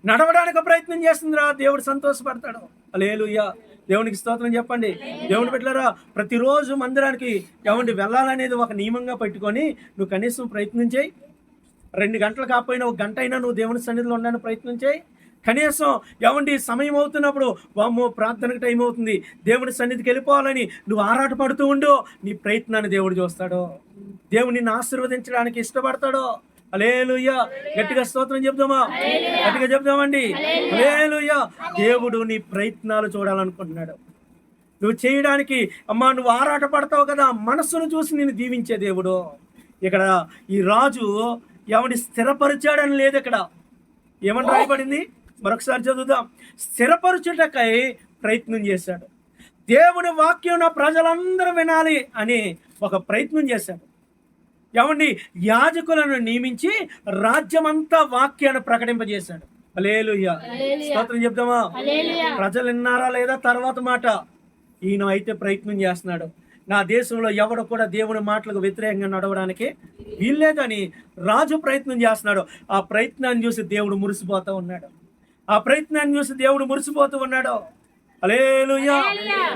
నడవడానికి ప్రయత్నం చేస్తుందిరా, దేవుడు సంతోషపడతాడు. హల్లెలూయా. దేవునికి స్తోత్రం చెప్పండి. దేవుని బిడ్డలారా ప్రతిరోజు మందిరానికి ఏమండి వెళ్ళాలనేది ఒక నియమంగా పెట్టుకొని నువ్వు కనీసం ప్రయత్నం చేయి. 2 గంటలు కాకపోయినా 1 గంట అయినా నువ్వు దేవుని సన్నిధిలో ఉండడానికి ప్రయత్నం చేయి. కనీసం ఏమండి సమయం అవుతున్నప్పుడు వామ్మో ప్రార్థనకు టైం అవుతుంది, దేవుని సన్నిధికి వెళ్ళిపోవాలని నువ్వు ఆరాటపడుతూ ఉండు. నీ ప్రయత్నాన్ని దేవుడు చూస్తాడు. దేవుడు నిన్ను ఆశీర్వదించడానికి ఇష్టపడతాడు. హల్లెలూయా. గట్టిగా స్తోత్రం చెప్దామా, గట్టిగా చెప్దామండి. హల్లెలూయా. దేవుడు నీ ప్రయత్నాలు చూడాలనుకుంటున్నాడు. నువ్వు చేయడానికి అమ్మా నువ్వు ఆరాట పడతావు కదా, మనస్సును చూసి నేను దీవించే దేవుడు. ఇక్కడ ఈ రాజు ఏమని స్థిరపరిచాడని లేదు, ఇక్కడ ఏమని రాయబడింది మరొకసారి చదువుదాం. స్థిరపరచుటకై ప్రయత్నం చేశాడు. దేవుని వాక్యం నా ప్రజలందరూ వినాలి అని ఒక ప్రయత్నం చేశాడు. ఏమండి, యాజకులను నియమించి రాజ్యమంతా వాక్యాన్ని ప్రకటింపజేశాడు. హల్లెలూయా. స్తోత్రం చెప్దామా. ప్రజలు విన్నారా లేదా తర్వాత మాట. ఈయన అయితే ప్రయత్నం చేస్తున్నాడు. నా దేశంలో ఎవడు కూడా దేవుని మాటలకు వ్యతిరేకంగా నడవడానికి వీల్లేదని రాజు ప్రయత్నం చేస్తున్నాడు. ఆ ప్రయత్నాన్ని చూసి దేవుడు మురిసిపోతూ ఉన్నాడు. ఆ ప్రయత్నాన్ని చూసి దేవుడు మురిసిపోతూ ఉన్నాడు. హల్లెలూయా.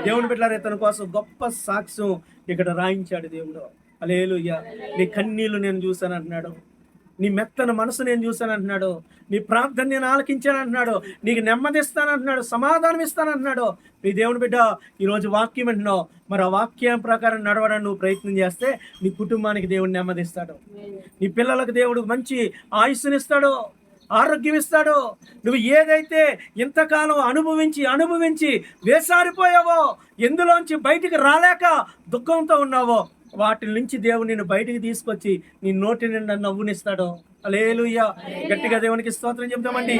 దేవుని బిడ్డలారా తన కోసం గొప్ప సాక్ష్యం ఇక్కడ రాయించాడు దేవుడు. హల్లెలూయా. నీ కన్నీళ్లు నేను చూశాను అంటున్నాడు, నీ మెత్తన మనసు నేను చూశాను అంటున్నాడు, నీ ప్రార్థన నేను ఆలకించాను అంటున్నాడు, నీకు నెమ్మది ఇస్తానంటున్నాడు, సమాధానం ఇస్తానంటున్నాడు. నీ దేవుని బిడ్డ ఈరోజు వాక్యం అంటున్నావు, మరి ఆ వాక్యం ప్రకారం నడవడానికి నువ్వు ప్రయత్నం చేస్తే నీ కుటుంబానికి దేవుడు నెమ్మది ఇస్తాడు. నీ పిల్లలకు దేవుడు మంచి ఆయుస్సునిస్తాడు, ఆరోగ్యం ఇస్తాడు. నువ్వు ఏదైతే ఇంతకాలం అనుభవించి వేసారిపోయావో, ఎందులోంచి బయటికి రాలేక దుఃఖంతో ఉన్నావో, వాటి నుంచి దేవుడు నిన్ను బయటికి తీసుకొచ్చి నీ నోటి నిండా నవ్వునిస్తాడు. హల్లెలూయా. గట్టిగా దేవునికి స్తోత్రం చెప్తామండి.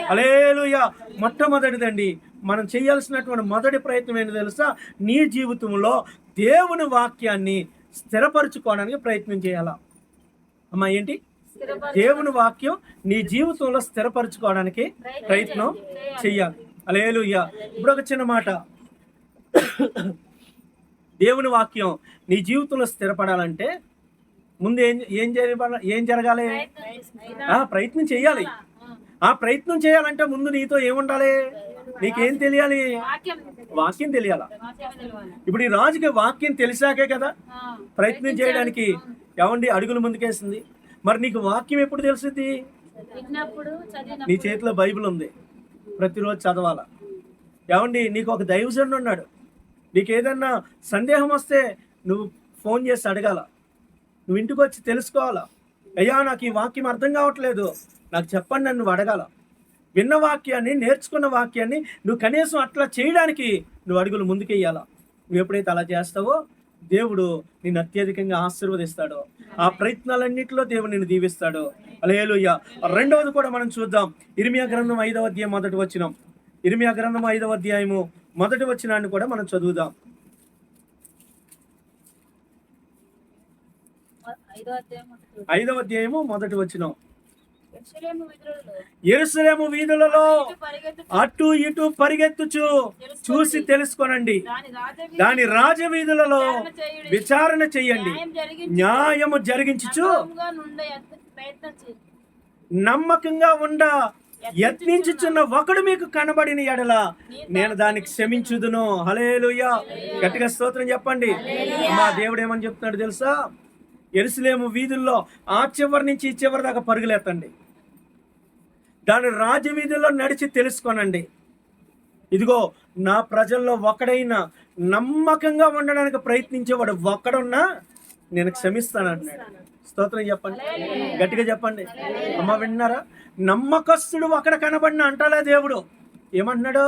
హల్లెలూయా. మొట్టమొదటిదండి మనం చేయాల్సినటువంటి మొదటి ప్రయత్నం ఏంటో తెలుసా? నీ జీవితంలో దేవుని వాక్యాన్ని స్థిరపరచుకోవడానికి ప్రయత్నం చేయాలా. అమ్మా ఏంటి? దేవుని వాక్యం నీ జీవితంలో స్థిరపరచుకోవడానికి ప్రయత్నం చెయ్యాలి. హల్లెలూయా. ఇప్పుడు ఒక చిన్న మాట, దేవుని వాక్యం నీ జీవితంలో స్థిరపడాలంటే ముందు ఏం జరగాలి? ప్రయత్నం చేయాలి. ఆ ప్రయత్నం చేయాలంటే ముందు నీతో ఏముండాలి? నీకేం తెలియాలి? వాక్యం తెలియాలా. ఇప్పుడు ఈ రాజుకి వాక్యం తెలిసాకే కదా ప్రయత్నం చేయడానికి ఏమండి అడుగులు ముందుకేసింది. మరి నీకు వాక్యం ఎప్పుడు తెలుస్తుంది? నీ చేతిలో బైబిల్ ఉంది, ప్రతిరోజు చదవాలా. ఏమండి నీకు ఒక దైవజనుడు ఉన్నాడు, నీకు ఏదన్నా సందేహం వస్తే నువ్వు ఫోన్ చేసి అడగాల, నువ్వు ఇంటికి వచ్చి తెలుసుకోవాలా. అయ్యా నాకు ఈ వాక్యం అర్థం కావట్లేదు, నాకు చెప్పండి అని నువ్వు అడగాల. విన్న వాక్యాన్ని, నేర్చుకున్న వాక్యాన్ని నువ్వు కనీసం అట్లా చేయడానికి నువ్వు అడుగులు ముందుకెయ్యాలా. నువ్వు ఎప్పుడైతే అలా చేస్తావో దేవుడు నిన్ను అత్యధికంగా ఆశీర్వదిస్తాడు. ఆ ప్రయత్నాలన్నింటిలో దేవుడు నిన్ను దీవిస్తాడు. హల్లెలూయా. రెండవది కూడా మనం చూద్దాం. ఇర్మియా గ్రంథం 5వ అధ్యాయం మొదటి వచనం. ఇర్మియా గ్రంథం 5వ అధ్యాయము మొదటి వచనాన్ని కూడా మనం చదువుదాం. 5వ అధ్యాయము మొదటి వచనం. యెరూషలేము వీధులలో అటు ఇటు పరిగెత్తుచు చూసి తెలుసుకోనండి, దాని రాజవీధులలో విచారణ చెయ్యండి, న్యాయము జరిగించుచు నమ్మకంగా ఉండ యత్నించుచున్న ఒకడు మీకు కనబడిన ఎడల నేను దానికి క్షమించుదును. హల్లెలూయా. గట్టిగా స్తోత్రం చెప్పండి. మా దేవుడు ఏమని చెప్తున్నాడు తెలుసా? యెరూషలేము వీధుల్లో ఆ చివరి నుంచి ఈ చివరి దాకా పరుగులెత్తండి. దాని రాజవీధిలో నడిచి తెలుసుకోనండి. ఇదిగో నా ప్రజల్లో ఒకడైనా నమ్మకంగా ఉండడానికి ప్రయత్నించేవాడు ఒక్కడున్నా నేను క్షమిస్తానన్నాడు. స్తోత్రం చెప్పండి, గట్టిగా చెప్పండి. అమ్మ విన్నారా? నమ్మకస్తుడు ఒకడు కనబడిన అంటాలే దేవుడు. ఏమంటున్నాడు?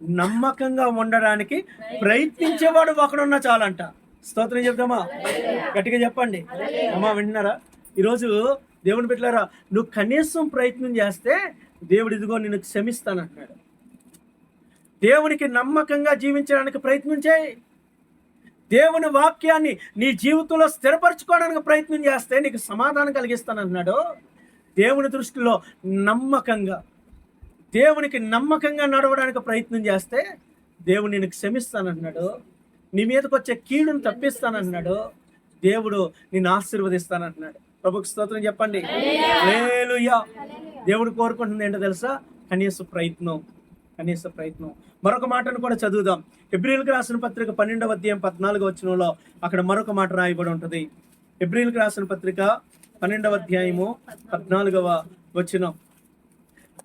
నమ్మకంగా ఉండడానికి ప్రయత్నించేవాడు ఒకడున్నా చాలంట. స్తోత్రం చెప్తామా? గట్టిగా చెప్పండి. అమ్మ విన్నారా? ఈరోజు దేవుని బిడ్డలారా, నువ్వు కనీసం ప్రయత్నం చేస్తే దేవుడు ఇదిగో నిన్ను క్షమిస్తానంటున్నాడు. దేవునికి నమ్మకంగా జీవించడానికి ప్రయత్నం చేయి. దేవుని వాక్యాన్ని నీ జీవితంలో స్థిరపరచుకోవడానికి ప్రయత్నం చేస్తే నీకు సమాధానం కలిగిస్తానంటున్నాడు. దేవుని దృష్టిలో నమ్మకంగా, దేవునికి నమ్మకంగా నడవడానికి ప్రయత్నం చేస్తే దేవుడు నిన్ను క్షమిస్తానంటున్నాడు. నీ మీదకి వచ్చే కీడును తప్పిస్తానంటున్నాడు. దేవుడు నిన్ను ఆశీర్వదిస్తానంటున్నాడు. ప్రభుకు స్తోత్రం చెప్పండి. హల్లెలూయా. దేవుడు కోరుకుంటుంది ఏంటో తెలుసా? కనీస ప్రయత్నం. మరొక మాటను కూడా చదువుదాం. హెబ్రీయులకు రాసిన పత్రిక 12వ అధ్యాయం 14వ వచనంలో అక్కడ మరొక మాట రాయబడి ఉంటుంది. హెబ్రీయులకు రాసిన పత్రిక 12వ అధ్యాయము 14వ వచనం,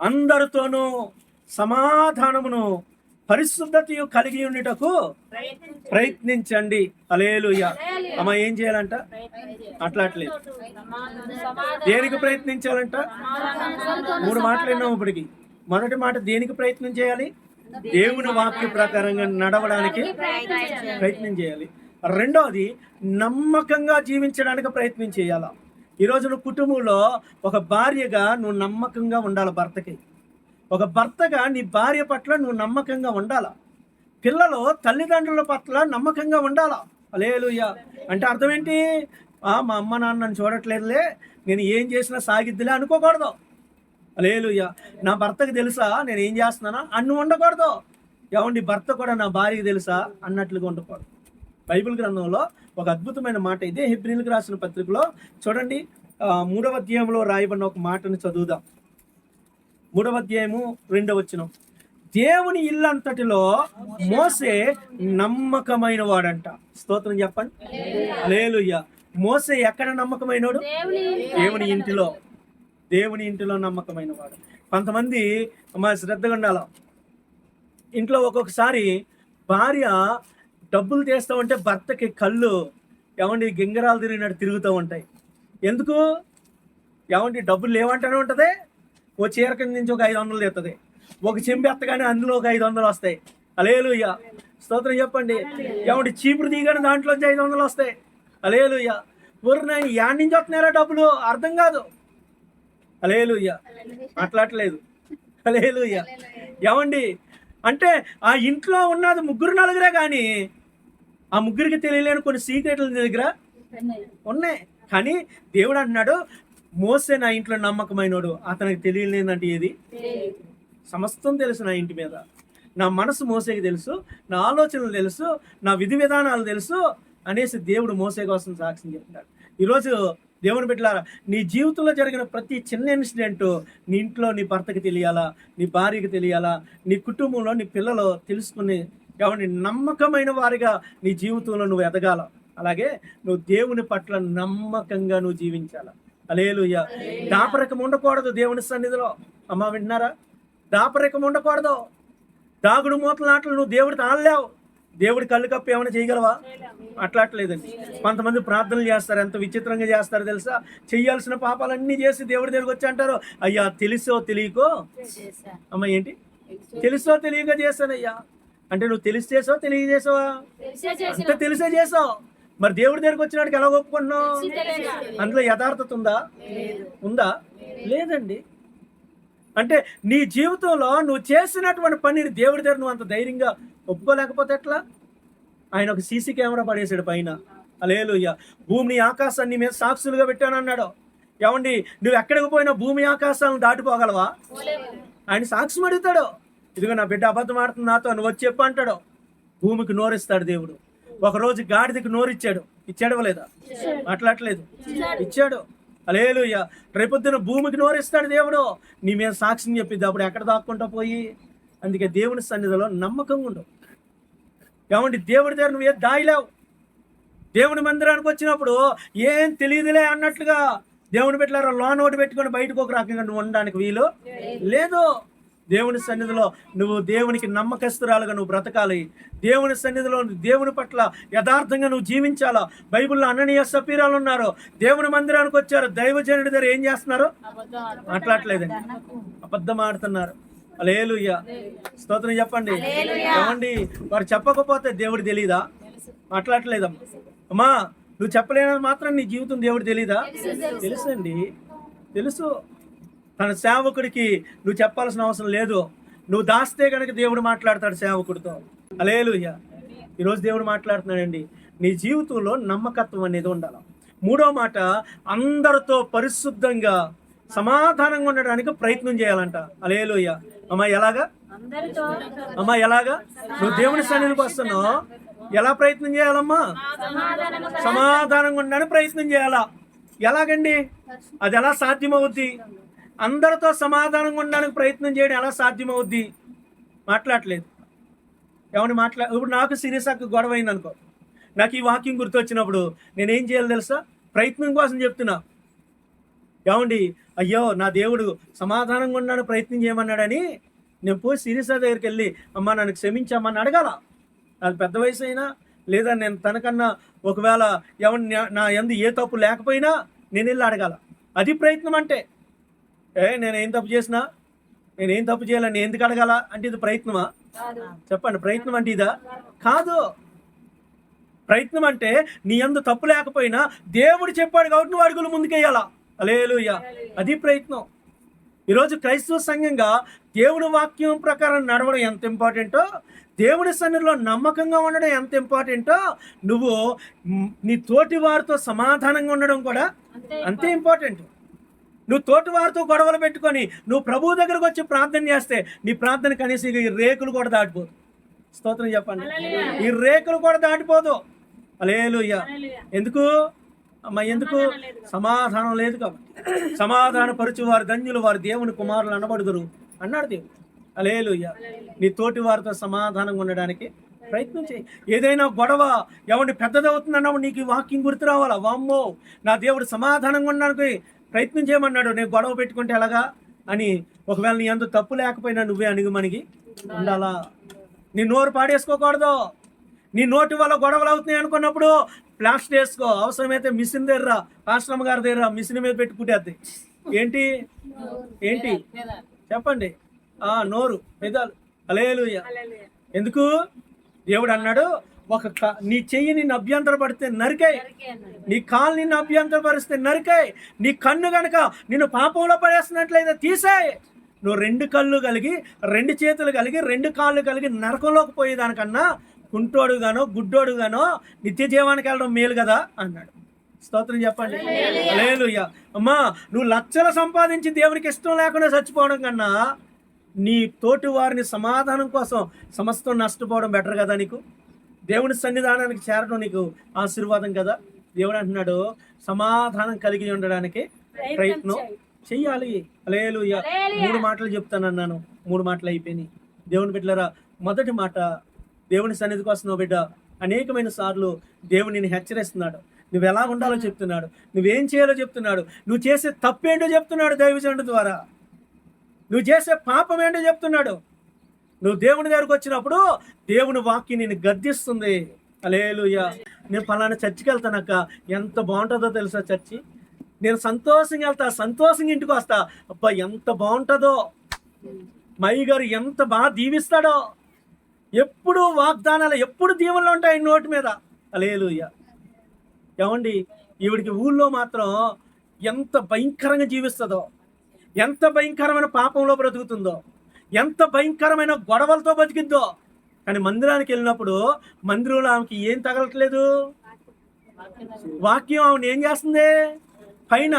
అందరితోనూ సమాధానమును పరిశుద్ధతయు కలిగి ఉండుటకు ప్రయత్నించండి. హల్లెలూయా. అమ్మ ఏం చేయాలంట? అట్లాట్లేదు. దేనికి ప్రయత్నించాలంట? 3 మాటలు విన్నాం ఇప్పటికి. మొదటి మాట, దేనికి ప్రయత్నం చేయాలి? దేవుని వాక్య ప్రకారంగా నడవడానికి ప్రయత్నం చేయాలి. రెండవది, నమ్మకంగా జీవించడానికి ప్రయత్నం చేయాలా. ఈరోజు నువ్వు కుటుంబంలో ఒక భార్యగా నువ్వు నమ్మకంగా ఉండాలి భర్తకి. ఒక భర్తగా నీ భార్య పట్ల నువ్వు నమ్మకంగా ఉండాలా. పిల్లలు తల్లిదండ్రుల పట్ల నమ్మకంగా ఉండాలా. హల్లెలూయా. అంటే అర్థం ఏంటి? మా అమ్మ నాన్న నన్ను చూడట్లేదులే, నేను ఏం చేసినా సాగిద్దిలే అనుకోకూడదు. హల్లెలూయా. నా భర్తకు తెలుసా నేను ఏం చేస్తున్నానా అన్ను ఉండకూడదు. ఏమండి, భర్త కూడా నా భార్యకి తెలుసా అన్నట్లుగా ఉండకూడదు. బైబిల్ గ్రంథంలో ఒక అద్భుతమైన మాట ఇదే హెబ్రీయులకు రాసిన పత్రికలో చూడండి. 3వ అధ్యాయంలో రాయబడిన ఒక మాటను చదువుదాం. 3వ అధ్యాయము 2వ వచనం, దేవుని ఇల్లంతటిలో మోసే నమ్మకమైన వాడంట. స్తోత్రం చెప్పండి. హల్లెలూయా. మోసే ఎక్కడ నమ్మకమైనవాడు? దేవుని ఇంటిలో నమ్మకమైన వాడు. కొంతమంది మా శ్రద్ధగా ఉండాల. ఇంట్లో ఒక్కొక్కసారి భార్య డబ్బులు తీస్తూ ఉంటే భర్తకి కళ్ళు ఏమండి గింగరాలు తిరిగినట్టు తిరుగుతూ ఉంటాయి. ఎందుకు? ఏమండి డబ్బులు లేవంటనే ఉంటుంది. ఓ చీర కింద నుంచి ఒక 500 తెస్తుంది. ఒక చెంబు ఎత్తగానే అందులో ఒక 500 వస్తాయి. హల్లెలూయా. స్తోత్రం చెప్పండి. ఏమండి చీపురు తీయగానే దాంట్లోంచి 500 వస్తాయి. హల్లెలూయా. ఊరు నేను యాడ్ నుంచి వస్తున్నారా డబ్బులు అర్థం కాదు. హల్లెలూయా. మాట్లాడలేదు. హల్లెలూయా. ఏమండి అంటే ఆ ఇంట్లో ఉన్నది 3-4 కానీ ఆ ముగ్గురికి తెలియలేని కొన్ని సీక్రెట్లు దగ్గర ఉన్నాయి. కానీ దేవుడు అంటున్నాడు, మోసే నా ఇంట్లో నమ్మకమైనోడు, అతనికి తెలియలేదంటే ఏది? సమస్తం తెలుసు నా ఇంటి మీద. నా మనసు మోసేకి తెలుసు, నా ఆలోచనలు తెలుసు, నా విధి విధానాలు తెలుసు అనేసి దేవుడు మోసే కోసం సాక్ష్యం చెప్తున్నాడు. ఈరోజు దేవుని బిడ్డలారా, నీ జీవితంలో జరిగిన ప్రతి చిన్న ఇన్సిడెంట్ నీ ఇంట్లో నీ భర్తకి తెలియాలా, నీ భార్యకి తెలియాలా, నీ కుటుంబంలో నీ పిల్లలు తెలుసుకుని ఎవరిని నమ్మకమైన వారిగా నీ జీవితంలో నువ్వు ఎదగాల. అలాగే నువ్వు దేవుని పట్ల నమ్మకంగా నువ్వు జీవించాల. హల్లెలూయా. దాపరికం ఉండకూడదు దేవుని సన్నిధిలో. అమ్మ వింటున్నారా? దాపరికం ఉండకూడదు. దాగుడు మూతల ఆటలు నువ్వు దేవుడికి ఆడలేవు. దేవుడి కళ్ళు కప్పి ఏమైనా చేయగలవా? అట్లాట్లేదండి. కొంతమంది ప్రార్థనలు చేస్తారు, ఎంత విచిత్రంగా చేస్తారో తెలుసా? చెయ్యాల్సిన పాపాలన్నీ చేసి దేవుడి దగ్గరికి వచ్చి అంటారు, అయ్యా తెలుసో తెలియకో. అమ్మ ఏంటి? తెలుసో తెలియక చేశానయ్యా అంటే నువ్వు తెలిసి చేసావు తెలియజేసావా? అంత తెలిసే చేసావు. మరి దేవుడి దగ్గరికి వచ్చినాడికి ఎలా ఒప్పుకుంటున్నావు? అందులో యథార్థత ఉందా? లేదండి. అంటే నీ జీవితంలో నువ్వు చేసినటువంటి పనిని దేవుడి దగ్గర నువ్వు అంత ధైర్యంగా ఒప్పుకోలేకపోతే ఎట్లా? ఆయన ఒక సీసీ కెమెరా పడేసాడు పైన. హల్లెలూయా. భూమిని ఆకాశాన్ని మీద సాక్షులుగా పెట్టానన్నాడు. ఏమండి నువ్వు ఎక్కడికి పోయినా భూమి ఆకాశాలను దాటిపోగలవా? ఆయన సాక్ష్యం అడుగుతాడు. ఇదిగో నా బిడ్డ అబద్ధం ఆడుతుంది నాతో, నువ్వు వచ్చి చెప్పు అంటాడు. భూమికి నోరిస్తాడు దేవుడు. ఒకరోజు గాడిదకి నోరిచ్చాడు. ఇచ్చాడు లేదా? మాట్లాడలేదు. ఇచ్చాడు. హల్లెలూయా. రేపొద్దున భూమికి నోరిస్తాడు దేవుడు. నీ మీద సాక్ష్యం చెప్పిద్ది. అప్పుడు ఎక్కడ దాక్కుంటా పోయి? అందుకే దేవుని సన్నిధిలో నమ్మకంగా ఉండు. ఏమండి దేవుడి దగ్గర నువ్వు ఏం దాయలేవు. దేవుని మందిరానికి వచ్చినప్పుడు ఏం తెలియదులే అన్నట్లుగా దేవుని బిడ్డలారా లోన్ ఒకటి పెట్టుకొని బయటకు ఒక రకంగా నువ్వు ఉండడానికి వీలు లేదు. దేవుని సన్నిధిలో నువ్వు దేవునికి నమ్మకస్తురాలుగా నువ్వు బ్రతకాలి. దేవుని సన్నిధిలో దేవుని పట్ల యథార్థంగా నువ్వు జీవించాలా. బైబిల్లో అననీయ సఫీరాలు ఉన్నారు, దేవుని మందిరానికి వచ్చారు, దైవజనుడి దగ్గర ఏం చేస్తున్నారు? మాట్లాడలేదండి, అబద్ధం ఆడుతున్నారు. హల్లెలూయా, స్తోత్రం చెప్పండి. ఏమండి, వారు చెప్పకపోతే దేవుడు తెలీదా? మాట్లాడలేదమ్మా. అమ్మా, నువ్వు చెప్పలేనది మాత్రం నీ జీవితం దేవుడు తెలీదా? తెలుసండి, తెలుసు. తన సేవకుడికి నువ్వు చెప్పాల్సిన అవసరం లేదు. నువ్వు దాస్తే కనుక దేవుడు మాట్లాడతాడు సేవకుడితో. హల్లెలూయా. ఈరోజు దేవుడు మాట్లాడుతున్నాడండి. నీ జీవితంలో నమ్మకత్వం అనేది ఉండాలి. మూడో మాట, అందరితో పరిశుద్ధంగా సమాధానంగా ఉండడానికి ప్రయత్నం చేయాలంట. హల్లెలూయా. అమ్మా ఎలాగా? అమ్మా ఎలాగా? నువ్వు దేవుని సన్నిధికి వస్తున్నావు, ఎలా ప్రయత్నం చేయాలమ్మా? సమాధానంగా ఉండడానికి ప్రయత్నం చేయాలా. ఎలాగండి? అది ఎలా సాధ్యమవుద్ది? అందరితో సమాధానంగా ఉండడానికి ప్రయత్నం చేయడం ఎలా సాధ్యమవుద్ది? మాట్లాడలేదు. ఏమని ఇప్పుడు నాకు సిరీసాకు గొడవ అయింది అనుకో, నాకు ఈ వాక్యం గుర్తొచ్చినప్పుడు నేనేం చేయాలి తెలుసా? ప్రయత్నం కోసం చెప్తున్నా. ఏమండి, అయ్యో నా దేవుడు సమాధానంగా ఉండడానికి ప్రయత్నం చేయమన్నాడని నేను పోయి సిరీసా దగ్గరికి వెళ్ళి అమ్మా నన్ను క్షమించమ్మని అడగాల. నాకు పెద్ద వయసు అయినా లేదా నేను తనకన్నా ఒకవేళ ఎవరిని నా ఎందు ఏ తప్పు లేకపోయినా నేను వెళ్ళి అడగాల. అది ప్రయత్నం అంటే. నేనేం తప్పు చేసినా, నేనేం తప్పు చేయాలని ఎందుకు అడగాల అంటే ఇది ప్రయత్నమా? చెప్పండి, ప్రయత్నం అంటే ఇదా? కాదు. ప్రయత్నం అంటే నీ యందు తప్పు లేకపోయినా దేవుడు చెప్పాడు కాబట్టి నువ్వు అడుగులు ముందుకెయ్యాలా. హల్లెలూయా, అది ప్రయత్నం. ఈరోజు క్రైస్తవ సంఘంగా దేవుని వాక్యం ప్రకారం నడవడం ఎంత ఇంపార్టెంటో, దేవుని సన్నిధిలో నమ్మకంగా ఉండడం ఎంత ఇంపార్టెంటో, నువ్వు నీ తోటి వారితో సమాధానంగా ఉండడం కూడా అంతే ఇంపార్టెంట్. నువ్వు తోటి వారితో గొడవలు పెట్టుకొని నువ్వు ప్రభువు దగ్గరకు వచ్చి ప్రార్థన చేస్తే నీ ప్రార్థన కనీసం ఈ రేకులు కూడా దాటిపోదు. స్తోత్రం చెప్పండి, ఈ రేకులు కూడా దాటిపోదు. హల్లెలూయా. ఎందుకు అమ్మా? ఎందుకు? సమాధానం లేదు కాబట్టి. సమాధాన పరుచు వారు ధన్యులు, వారు దేవుని కుమారులు అనబడుదురు అన్నాడు దేవుడు. హల్లెలూయా. నీ తోటి వారితో సమాధానంగా ఉండడానికి ప్రయత్నం చేయి. ఏదైనా గొడవ ఎవరిని పెద్దదవుతుందన్నప్పుడు నీకు ఈ వాక్యం గుర్తు రావాలా. వామ్మో, నా దేవుడు సమాధానంగా ఉండడానికి ప్రయత్నం చేయమన్నాడు, నేను గొడవ పెట్టుకుంటే ఎలాగా అని. ఒకవేళ నీ అంత తప్పు లేకపోయినా నువ్వే అణిగిమణిగి ఉండాలా. నీ నోరు పాడేసుకోకూడదు. నీ నోటి వల్ల గొడవలు అవుతున్నాయి అనుకున్నప్పుడు ప్లాస్టర్ వేసుకో. అవసరమైతే మిషన్ దగ్గర, ఆశ్రమ గారి దగ్గర మిషన్ మీద పెట్టుకుంటే అది ఏంటి ఏంటి చెప్పండి? నోరు, పెదాలు. హల్లెలూయా. ఎందుకు? దేవుడు అన్నాడు, నీ చెయ్యి నిన్ను అభ్యంతరపడితే నరికాయి, నీ కాలు నిన్ను అభ్యంతరపరిస్తే నరికాయి, నీ కన్ను గనక నిన్ను పాపంలో పడేస్తున్నట్లయితే తీసేయి. నువ్వు 2 కళ్ళు కలిగి, 2 చేతులు కలిగి, 2 కాళ్ళు కలిగి నరకంలోకి పోయేదానికన్నా కుంటోడుగానో గుడ్డోడుగానో నిత్య జీవానికి వెళ్ళడం మేలు కదా అన్నాడు. స్తోత్రం చెప్పండి. హల్లెలూయా. అమ్మా, నువ్వు లక్షలు సంపాదించి దేవునికి ఇష్టం లేకుండా చచ్చిపోవడం కన్నా నీ తోటి వారిని సమాధానం కోసం సమస్తం నష్టపోవడం బెటర్ కదా. నీకు దేవుని సన్నిధానానికి చేరడం నీకు ఆశీర్వాదం కదా. దేవుడు అంటున్నాడు, సమాధానం కలిగి ఉండడానికి ప్రయత్నం చెయ్యాలి. హల్లెలూయా. 3 మాటలు చెప్తానన్నాను, 3 మాటలు అయిపోయినాయి. దేవుని బిడ్డలారా, మొదటి మాట, దేవుని సన్నిధికి వస్తున్నావు బిడ్డ, అనేకమైన సార్లు దేవుడు నిన్ను హెచ్చరిస్తున్నాడు. నువ్వు ఎలా ఉండాలో చెప్తున్నాడు, నువ్వేం చేయాలో చెప్తున్నాడు, నువ్వు చేసే తప్పేంటో చెప్తున్నాడు దైవజనుడి ద్వారా, నువ్వు చేసే పాపం ఏంటో చెప్తున్నాడు. నువ్వు దేవుని దగ్గరకు వచ్చినప్పుడు దేవుని వాక్యం నిన్ను గద్దిస్తుంది. హల్లెలూయా. నేను పలానా చర్చికి వెళ్తానక్క, ఎంత బాగుంటుందో తెలుసా చర్చి, నేను సంతోషంగా వెళ్తా, సంతోషంగా ఇంటికి వస్తా, అబ్బా ఎంత బాగుంటుందో, మా అయ్య గారు ఎంత బాగా దీవిస్తాడో. ఎప్పుడు వాగ్దానాలు, ఎప్పుడు దీవెనలు ఉంటాయి నోటి మీద. హల్లెలూయా. ఏమండి, ఈవిడికి ఊళ్ళో మాత్రం ఎంత భయంకరంగా జీవిస్తుందో, ఎంత భయంకరమైన పాపంలో బ్రతుకుతుందో, ఎంత భయంకరమైన గొడవలతో బతికిద్దో. కానీ మందిరానికి వెళ్ళినప్పుడు మందిరంలో ఆమెకి ఏం తగలట్లేదు, వాక్యం ఆమెను ఏం చేస్తుంది? పైన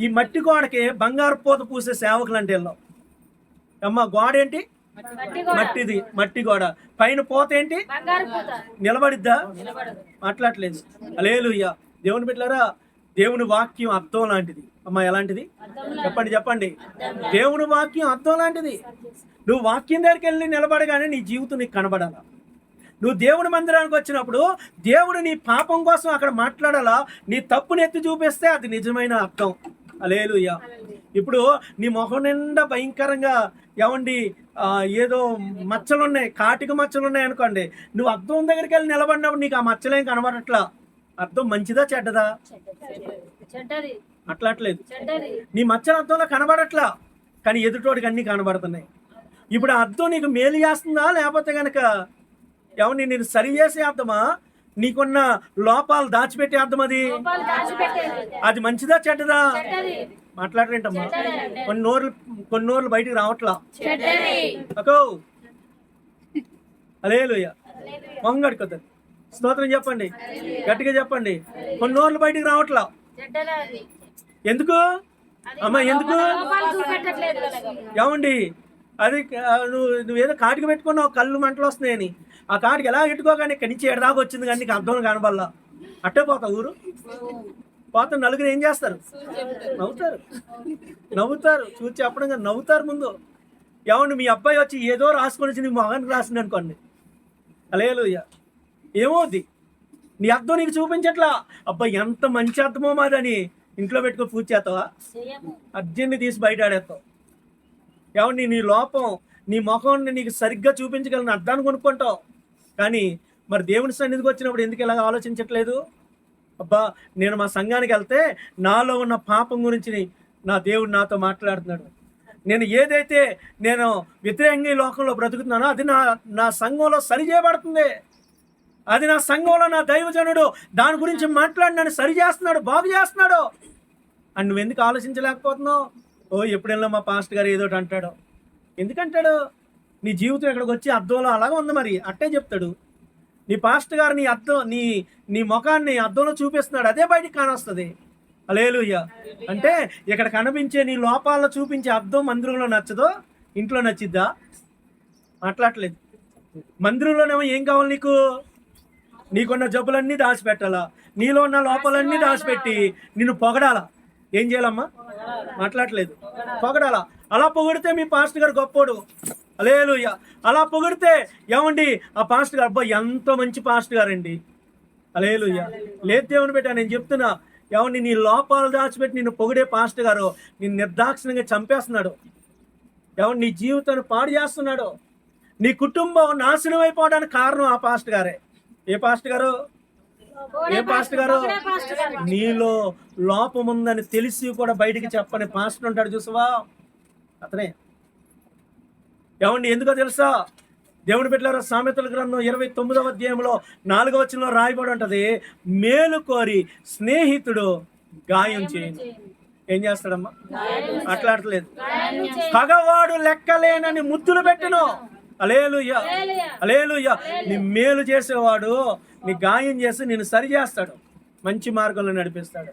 ఈ మట్టి గోడకి బంగారు పూత పూసే సేవకులు అంటే వెళ్ళాం. అమ్మ, గోడ ఏంటి? మట్టిది, మట్టి గోడ. పైన పూత ఏంటి? నిలబడిద్దా? మాట్లాడలేదు. హల్లెలూయా. దేవుని బిడ్డలారా, దేవుని వాక్యం అద్దం లాంటిది. అమ్మ, ఎలాంటిది? చెప్పండి చెప్పండి. దేవుని వాక్యం అద్దం లాంటిది. నువ్వు వాక్యం దగ్గరికి వెళ్ళి నిలబడగానే నీ జీవితం నీకు కనబడాలా. నువ్వు దేవుని మందిరానికి వచ్చినప్పుడు దేవుడు నీ పాపం కోసం అక్కడ మాట్లాడాలా. నీ తప్పుని ఎత్తి చూపిస్తే అది నిజమైన అర్థం. హల్లెలూయా. ఇప్పుడు నీ మొహం నిండా భయంకరంగా ఏమండి ఏదో మచ్చలు ఉన్నాయి, కాటిక మచ్చలు ఉన్నాయి అనుకోండి, నువ్వు అద్దం దగ్గరికి వెళ్ళి నిలబడినప్పుడు నీకు ఆ మచ్చలేం కనబడట్లా. అద్దం మంచిదా చెడ్డదా? అట్లేదు. నీ మచ్చల అద్దంలో కనబడట్లా, కానీ ఎదుటోడికి అన్ని కనబడుతున్నాయి. ఇప్పుడు ఆ అద్దం నీకు మేలు చేస్తుందా, లేకపోతే కనుక ఏమని నేను సరి చేసే అర్థమా, నీకున్న లోపాలు దాచిపెట్టే అర్థం? అది మంచిదా చెడ్డదా? మాట్లాడరేంటమ్మా? కొన్ని నోర్లు బయటికి రావట్లా. అకో హల్లెలూయా. మొహం కడుకోద్దు, స్తోత్రం చెప్పండి, గట్టిగా చెప్పండి. కొన్ని నోర్లు బయటికి రావట్లా. ఎందుకు అమ్మా? ఎందుకు ఏమండి? అది నువ్వేదో కాటికి పెట్టుకున్నావు, కళ్ళు మంటలు వస్తున్నాయని. ఆ కాటికి ఎలా పెట్టుకోగానే ఇక్కడి నుంచి ఎడదాకా వచ్చింది, కానీ నీకు అర్థం కనబల్లా. అట్టే పోతావు ఊరు పోతా. నలుగురు ఏం చేస్తారు? నవ్వుతారు. చూసి చెప్పడం కానీ నవ్వుతారు ముందు. ఏమండి మీ అబ్బాయి వచ్చి ఏదో రాసుకొని వచ్చి నీ మొహానికి రాసింది అనుకోండి, హల్లెలూయా, ఏమవుద్ది? నీ అర్థం నీకు చూపించట్లా. అబ్బాయి ఎంత మంచి అర్థమో మాదని ఇంట్లో పెట్టుకొని పూజ చేస్తావా? అర్జెంట్ని తీసి బయట ఆడేస్తావు. ఏమండి నీ లోపం, నీ ముఖాన్ని నీకు సరిగ్గా చూపించగలను అర్థాన్ని కొనుక్కుంటావు. కానీ మరి దేవుని సన్నిధికి వచ్చినప్పుడు ఎందుకు ఇలాగ ఆలోచించట్లేదు? అబ్బా, నేను మా సంఘానికి వెళ్తే నాలో ఉన్న పాపం గురించి నా దేవుడు నాతో మాట్లాడుతున్నాడు. నేను ఏదైతే వ్యతిరేకంగా ఈ లోకంలో బ్రతుకుతున్నానో అది నా సంఘంలో సరి చేయబడుతుంది. అది నా సంఘంలో నా దైవజనుడు దాని గురించి మాట్లాడి నన్ను సరి చేస్తున్నాడు, బాగు చేస్తున్నాడు అని నువ్వు ఎందుకు ఆలోచించలేకపోతున్నావు? ఎప్పుడైనా మా పాస్టర్ గారు ఏదోటి అంటాడు. ఎందుకంటాడు? నీ జీవితం ఇక్కడికి వచ్చి అద్దంలో అలాగే ఉంది, మరి అట్టే చెప్తాడు. నీ పాస్టర్ గారు నీ ముఖాన్ని అద్దంలో చూపిస్తున్నాడు, అదే బయటికి కానొస్తుంది. హల్లెలూయా. అంటే ఇక్కడ కనిపించే నీ లోపాలను చూపించే అద్దం మందిరంలో నచ్చదో, ఇంట్లో నచ్చిద్దా? మాట్లాడలేదు. మందిరంలోనేమో ఏం కావాలి నీకు? నీకున్న జబ్బులన్నీ దాచిపెట్టాలా, నీలో ఉన్న లోపాలన్నీ దాచిపెట్టి నిన్ను పొగడాలా. ఏం చేయాలమ్మా? మాట్లాడలేదు. పొగడాలా. అలా పొగిడితే మీ పాస్టర్ గారు గొప్పోడు. హల్లెలూయా. అలా పొగిడితే ఏమండి ఆ పాస్టర్ గారు, అబ్బాయి ఎంత మంచి పాస్టర్ గారండి, హల్లెలూయా. లేదు దేవుని బిడ్డ, నేను చెప్తున్నా, ఏమండి నీ లోపాలు దాచిపెట్టి నిన్ను పొగిడే పాస్టర్ గారు నిన్ను నిర్దాక్షిణ్యంగా చంపేస్తున్నాడు. ఏమండి నీ జీవితాన్ని పాడు చేస్తున్నాడు. నీ కుటుంబం నాశనం అయిపోవడానికి కారణం ఆ పాస్టర్ గారే. ఏ పాస్టర్ గారు? నీలో లోపం ఉందని తెలిసి కూడా బయటికి చెప్పని పాస్టర్ ఉంటాడు చూసావా, అతనే. ఏమండి ఎందుకో తెలుసా? దేవుని బిడ్డలారా, సామెతల గ్రంథం 29వ అధ్యాయంలో 4వ వచనంలో రాయబడి ఉంటది, మేలు కోరి స్నేహితుడు గాయం చేయను. ఏం చేస్తాడమ్మా? మాట్లాడట్లేదు. పగవాడు లెక్కలేనని ముద్దులు పెట్టను. హల్లెలూయా. హల్లెలూయా. నీ మేలు చేసేవాడు నీ గాయం చేసి నిన్ను సరి చేస్తాడు, మంచి మార్గంలో నడిపిస్తాడు.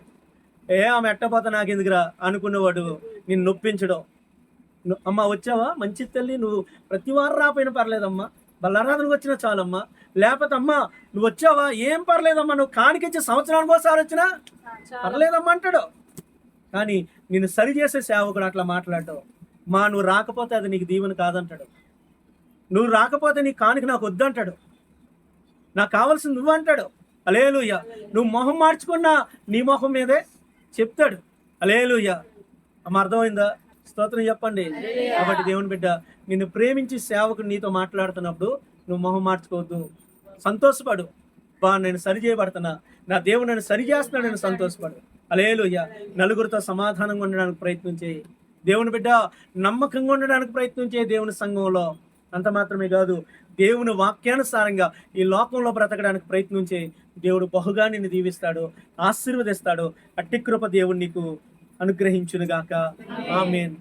ఆమె ఎట్టపోతా నాకు ఎందుకురా అనుకునేవాడు నిన్ను నొప్పించడం. అమ్మ వచ్చావా మంచి తల్లి, నువ్వు ప్రతి వారం రాపోయినా పర్లేదమ్మా, బల్లారాధనకు వచ్చినా చాలమ్మా, లేకపోతే అమ్మా నువ్వు వచ్చావా ఏం పర్లేదమ్మా, నువ్వు కానికిచ్చి సంవత్సరానికి ఒకసారి వచ్చినా పర్లేదమ్మా అంటాడు. కానీ నిన్ను సరి చేసే సేవకుడు అట్లా మాట్లాడటం, నువ్వు రాకపోతే అది నీకు దీవెన కాదంటాడు. నువ్వు రాకపోతే నీ కానుక నాకు వద్దంటాడు, నాకు కావాల్సింది నువ్వు అంటాడు. హల్లెలూయా. నువ్వు మొహం మార్చుకున్నా నీ మొహం మీదే చెప్తాడు. హల్లెలూయా. అమ్మ అర్థమైందా? స్తోత్రం చెప్పండి. కాబట్టి దేవుని బిడ్డ, నిన్ను ప్రేమించి సేవకుడు నీతో మాట్లాడుతున్నప్పుడు నువ్వు మొహం మార్చుకోవద్దు, సంతోషపడు. నేను సరి చేయబడుతున్నా, నా దేవుడు నన్ను సరి చేస్తున్నాడు, నేను సంతోషపడు. హల్లెలూయా. నలుగురితో సమాధానంగా ఉండడానికి ప్రయత్నం చేయి దేవుని బిడ్డ, నమ్మకంగా ఉండడానికి ప్రయత్నం చేయి దేవుని సంఘంలో. అంత మాత్రమే కాదు, దేవుని వాక్యానుసారంగా ఈ లోకంలో బ్రతకడానికి ప్రయత్నం చేయి. దేవుడు బహుగా నిన్ను దీవిస్తాడు, ఆశీర్వదిస్తాడు. అట్టి కృప దేవుడు నీకు అనుగ్రహించునుగాక. ఆమేన్.